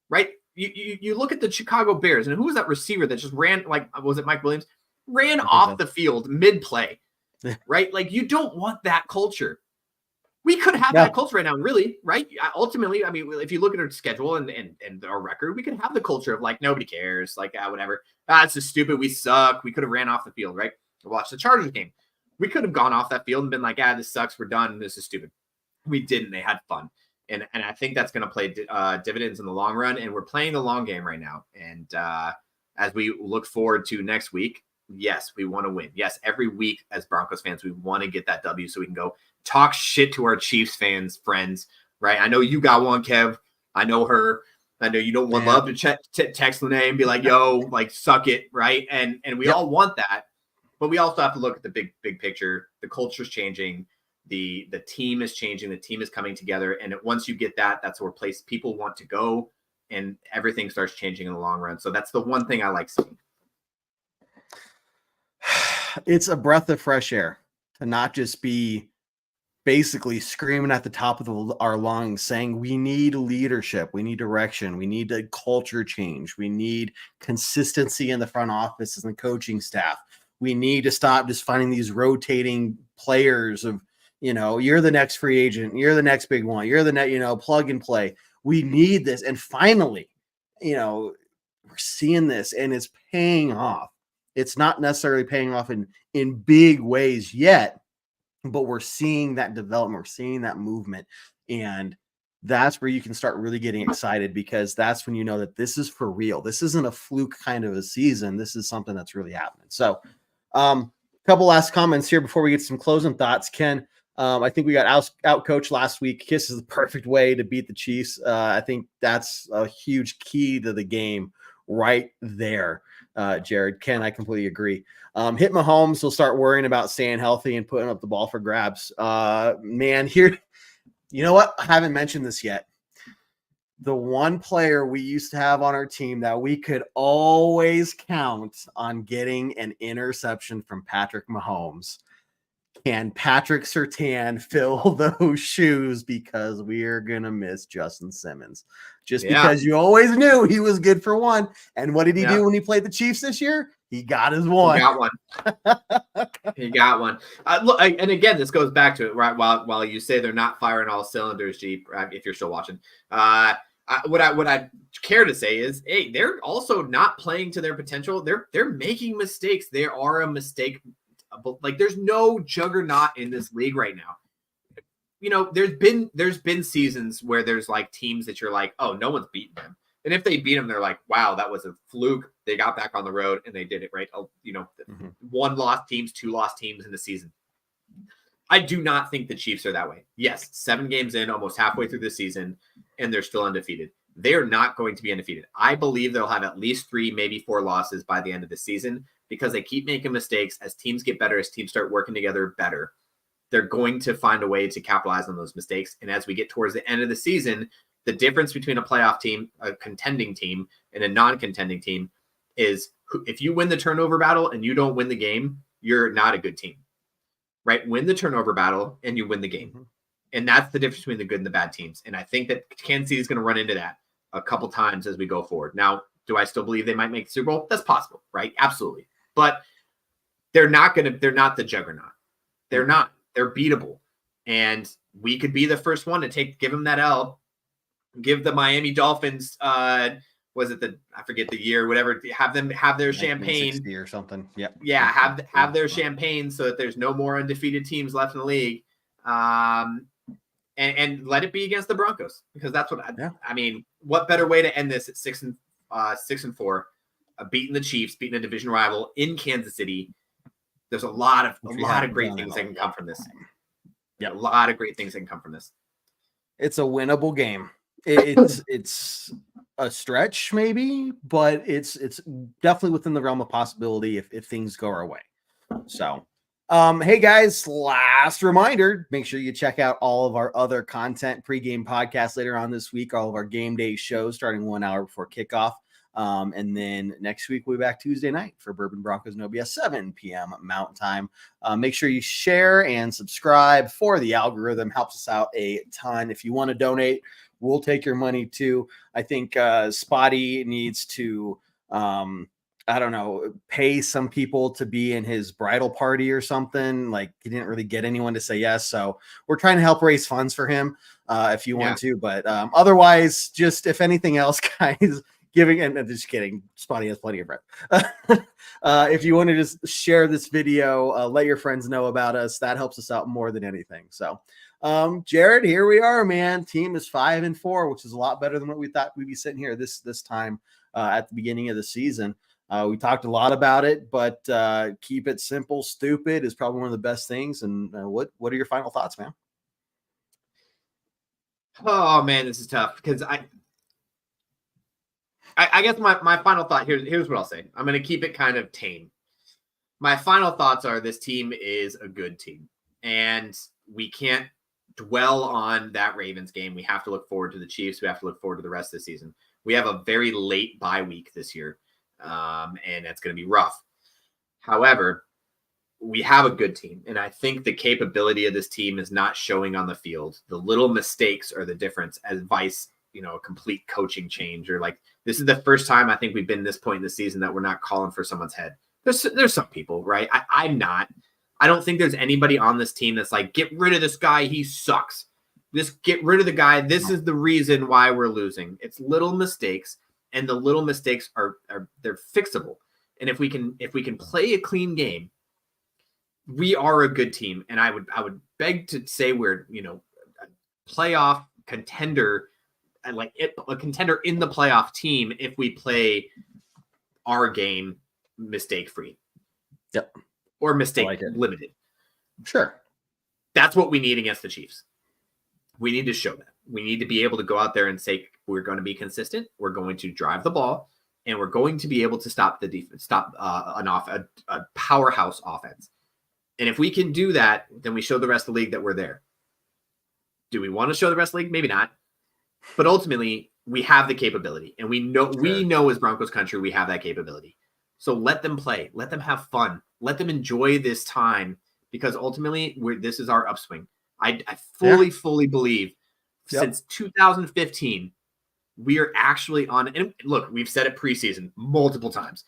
Right? You look at the Chicago Bears, and who was that receiver that just ran, like, was it Mike Williams? Ran off the field mid-play. Right? Like, you don't want that culture. We could have that culture right now, really, right? Ultimately, I mean, if you look at our schedule and our record, we could have the culture of, like, nobody cares, like, whatever. It's just stupid. We suck. We could have ran off the field, right? Watch the Chargers game. We could have gone off that field and been like, this sucks. We're done. This is stupid. We didn't. They had fun. And I think that's going to play dividends in the long run. And we're playing the long game right now. And as we look forward to next week, yes, we want to win. Yes, every week as Broncos fans, we want to get that W so we can go talk shit to our Chiefs fans, friends, right? I know you got one, Kev. I know her. I know you don't want love to text Lene and be like, yo, like, suck it, right? And we all want that. But we also have to look at the big picture. The culture's changing. The team is changing. The team is coming together. And once you get that, that's where people want to go. And everything starts changing in the long run. So that's the one thing I like seeing. It's a breath of fresh air to not just be basically screaming at the top of our lungs saying we need leadership, we need direction, we need a culture change, we need consistency in the front office and the coaching staff. We need to stop just finding these rotating players of, you're the next free agent, you're the next big one, you're the next, plug and play. We need this. And finally, we're seeing this and it's paying off. It's not necessarily paying off in big ways yet, but we're seeing that development. We're seeing that movement. And that's where you can start really getting excited, because that's when you know that this is for real. This isn't a fluke kind of a season. This is something that's really happening. So a couple last comments here before we get some closing thoughts. Ken, I think we got out coached last week. Kiss is the perfect way to beat the Chiefs. I think that's a huge key to the game right there. Jared, Ken, I completely agree. Hit Mahomes will start worrying about staying healthy and putting up the ball for grabs. Man, here, you know what? I haven't mentioned this yet. The one player we used to have on our team that we could always count on getting an interception from Patrick Mahomes. Can Patrick Surtain fill those shoes? Because we are going to miss Justin Simmons. Because you always knew he was good for one. And what did he do when he played the Chiefs this year? He got his one. He got one. He got one. Look, and again, this goes back to it, right? While you say they're not firing all cylinders, Jeep, if you're still watching, what I care to say is, hey, they're also not playing to their potential. They're making mistakes. They are a mistake. Like, there's no juggernaut in this league right now. There's been seasons where there's like teams that you're like, oh, no one's beaten them. And if they beat them, they're like, wow, that was a fluke. They got back on the road and they did it, right? One lost teams, two lost teams in the season. I do not think the Chiefs are that way. Yes, 7 games in, almost halfway through the season, and they're still undefeated. They're not going to be undefeated. I believe they'll have at least 3, maybe 4 losses by the end of the season, because they keep making mistakes. As teams get better, as teams start working together better, they're going to find a way to capitalize on those mistakes. And as we get towards the end of the season, the difference between a playoff team, a contending team, and a non-contending team is, if you win the turnover battle and you don't win the game, you're not a good team, right? Win the turnover battle and you win the game. Mm-hmm. And that's the difference between the good and the bad teams. And I think that Kansas City is going to run into that a couple times as we go forward. Now, do I still believe they might make the Super Bowl? That's possible, right? Absolutely. But they're not the juggernaut. They're not. They're beatable. And we could be the first one to give them that L, give the Miami Dolphins, I forget the year, whatever, have them have their champagne or something. Yep. Yeah. Have their champagne so that there's no more undefeated teams left in the league. And let it be against the Broncos, because that's what I mean, what better way to end this at 6-4, beating the Chiefs, beating a division rival in Kansas City. There's a lot of great things that can come from this. A lot of great things that can come from this. It's a winnable game. It's a stretch maybe, but it's definitely within the realm of possibility if things go our way. So, hey guys, last reminder, make sure you check out all of our other content, pregame podcasts later on this week, all of our game day shows starting 1 hour before kickoff. And then next week we'll be back Tuesday night for Bourbon Broncos and OBS, 7 p.m. Mountain Time. Make sure you share and subscribe for the algorithm. Helps us out a ton. If you want to donate, we'll take your money too. I think Spotty needs to pay some people to be in his bridal party or something. Like, he didn't really get anyone to say yes. So we're trying to help raise funds for him if you want to. But otherwise, just if anything else, guys, giving, and just kidding, Spotty has plenty of bread. If you want to just share this video, let your friends know about us. That helps us out more than anything. So, Jared, here we are, man. Team is 5-4, which is a lot better than what we thought we'd be sitting here this time at the beginning of the season. We talked a lot about it, but keep it simple. Stupid is probably one of the best things. And what are your final thoughts, man? Oh man, this is tough because I guess my final thought here's what I'll say. I'm going to keep it kind of tame. My final thoughts are this team is a good team, and we can't dwell on that Ravens game. We have to look forward to the Chiefs. We have to look forward to the rest of the season. We have a very late bye week this year, and it's going to be rough. However, we have a good team, and I think the capability of this team is not showing on the field. The little mistakes are the difference as vice, a complete coaching change, or like, this is the first time I think we've been this point in the season that we're not calling for someone's head. There's some people, right? I'm not. I don't think there's anybody on this team that's like, get rid of this guy, he sucks. Just get rid of the guy. This is the reason why we're losing. It's little mistakes, and the little mistakes are they're fixable. And if we can play a clean game, we are a good team. And I would beg to say we're a playoff contender. Like a contender in the playoff team if we play our game mistake free. Yep. Or mistake limited. Sure. That's what we need against the Chiefs. We need to show that. We need to be able to go out there and say, we're going to be consistent. We're going to drive the ball, and we're going to be able to stop the defense, a powerhouse offense. And if we can do that, then we show the rest of the league that we're there. Do we want to show the rest of the league? Maybe not. But ultimately, we have the capability, and we know as Broncos country, we have that capability. So let them play, let them have fun, let them enjoy this time, because ultimately this is our upswing. I fully believe since 2015, we are actually on. And look, we've said it preseason multiple times,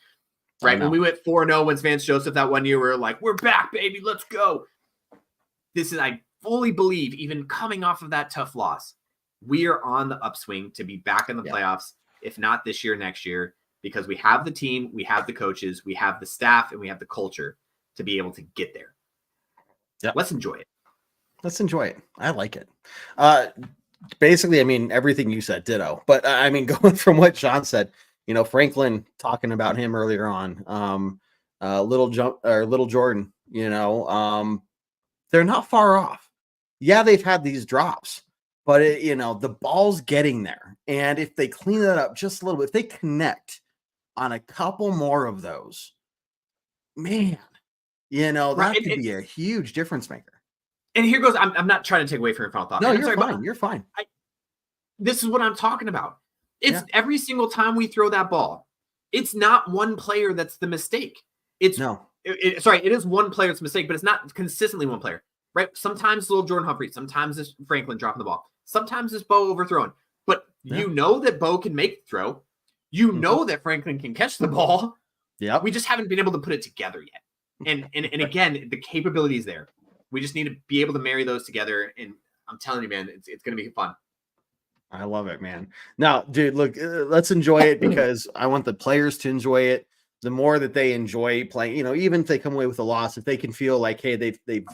right? When we went 4-0, when Vance Joseph that one year, we were like, we're back, baby, let's go. I fully believe, even coming off of that tough loss, we are on the upswing to be back in the playoffs, if not this year, next year, because we have the team, we have the coaches, we have the staff, and we have the culture to be able to get there. Yep. Let's enjoy it. Let's enjoy it. I like it. Basically, I mean, everything you said, ditto. But I mean, going from what Sean said, Franklin talking about him earlier on, little Jordan, they're not far off. Yeah, they've had these drops. But, the ball's getting there. And if they clean that up just a little bit, if they connect on a couple more of those, man, that could be a huge difference maker. And here goes, I'm not trying to take away from your final thought. No, you're fine. You're fine. This is what I'm talking about. It's every single time we throw that ball, it's not one player that's the mistake. It is one player that's the mistake, but it's not consistently one player. Right? Sometimes it's little Jordan Humphrey. Sometimes it's Franklin dropping the ball. Sometimes it's Bo overthrown. But you know that Bo can make the throw. You know that Franklin can catch the ball. Yeah. We just haven't been able to put it together yet. And again, the capability is there. We just need to be able to marry those together. And I'm telling you, man, it's going to be fun. I love it, man. Now, dude, look, let's enjoy it, because I want the players to enjoy it. The more that they enjoy playing, even if they come away with a loss, if they can feel like, hey, they've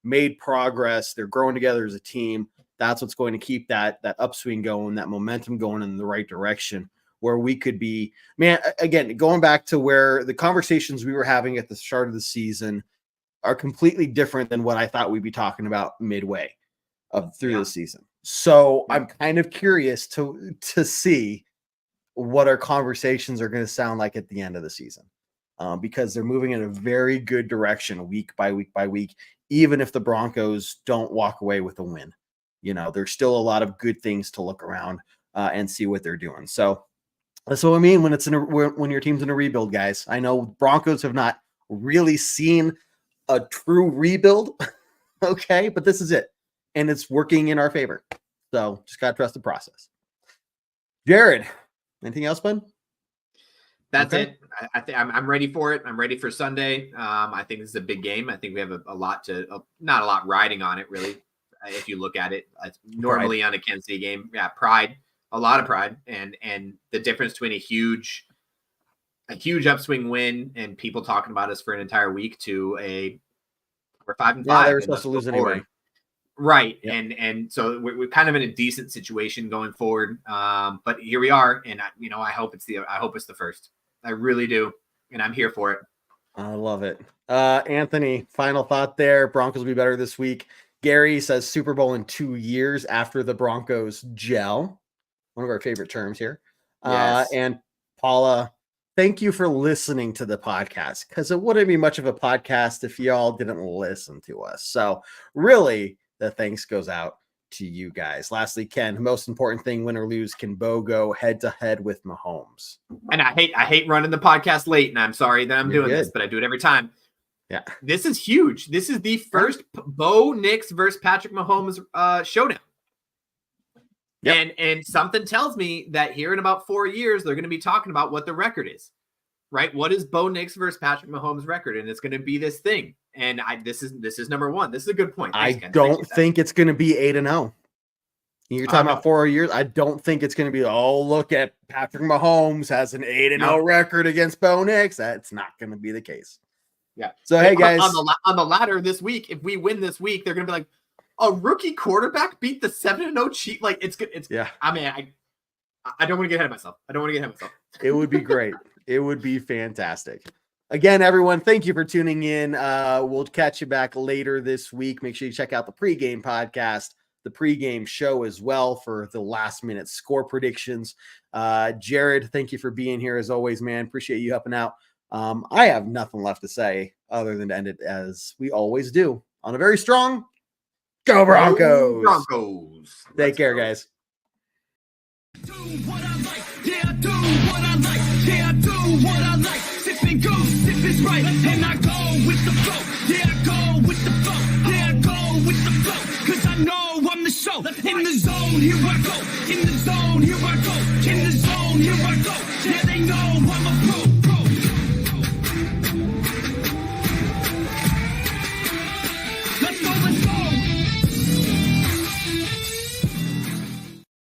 made progress, they're growing together as a team, that's what's going to keep that upswing going, that momentum going in the right direction, where we could be, man, again, going back to where the conversations we were having at the start of the season, are completely different than what I thought we'd be talking about midway through the season. So I'm kind of curious to see what our conversations are going to sound like at the end of the season, because they're moving in a very good direction week by week by week. Even if the Broncos don't walk away with a win, there's still a lot of good things to look around and see what they're doing. So that's what I mean when when your team's in a rebuild, guys. I know Broncos have not really seen a true rebuild, okay, but this is it, and it's working in our favor. So just gotta trust the process. Jared, anything else, bud? That's it. I think I'm ready for it. I'm ready for Sunday. I think this is a big game. I think we have not a lot riding on it, really. If you look at it, it's normally on a Kansas City game. Yeah, pride, a lot of pride, and the difference between a huge upswing win and people talking about us for an entire week to we're 5-5. Yeah, they were supposed to lose anyway. Right. Yep. And so we're kind of in a decent situation going forward. But here we are. And I hope it's the first. I really do. And I'm here for it. I love it. Anthony, final thought there. Broncos will be better this week. Gary says Super Bowl in 2 years after the Broncos gel. One of our favorite terms here. Yes. And Paula, thank you for listening to the podcast, because it wouldn't be much of a podcast if y'all didn't listen to us. So really, the thanks goes out to you guys. Lastly, Ken, most important thing, win or lose, can Bo go head to head with Mahomes? And I hate running the podcast late, and I'm sorry that I'm doing this, but I do it every time. Yeah. This is huge. This is the first Bo Nix versus Patrick Mahomes showdown. Yep. And something tells me that here in about 4 years, they're going to be talking about what the record is, right? What is Bo Nix versus Patrick Mahomes' record? And it's going to be this thing. And this is number one. This is a good point. Thanks, Ken. Don't think it's going to be 8-0. You're talking about 4 years. I don't think it's going to be, look at Patrick Mahomes has an 8-0 record against Bo Nix. That's not going to be the case. Yeah. So, hey, guys. On the ladder this week, if we win this week, they're going to be like, a rookie quarterback beat the 7-0 Chiefs. Like, it's good. Yeah. I mean, I don't want to get ahead of myself. It would be great. It would be fantastic. Again, everyone, thank you for tuning in. We'll catch you back later this week. Make sure you check out the pregame podcast, the pregame show as well for the last minute score predictions. Jared, thank you for being here as always, man. Appreciate you helping out. I have nothing left to say other than to end it as we always do on a very strong Go Broncos. Take care, guys. Do what I like, yeah, I do what I like, yeah, I do what I like. Sipping goose, if it's right, and I go with the flow, yeah, I go with the flow, yeah, I go with the flow, cause I know I'm the show. In the zone, here I go, in the zone, here I go, in the zone, here I go, yeah, they know I'm a pro.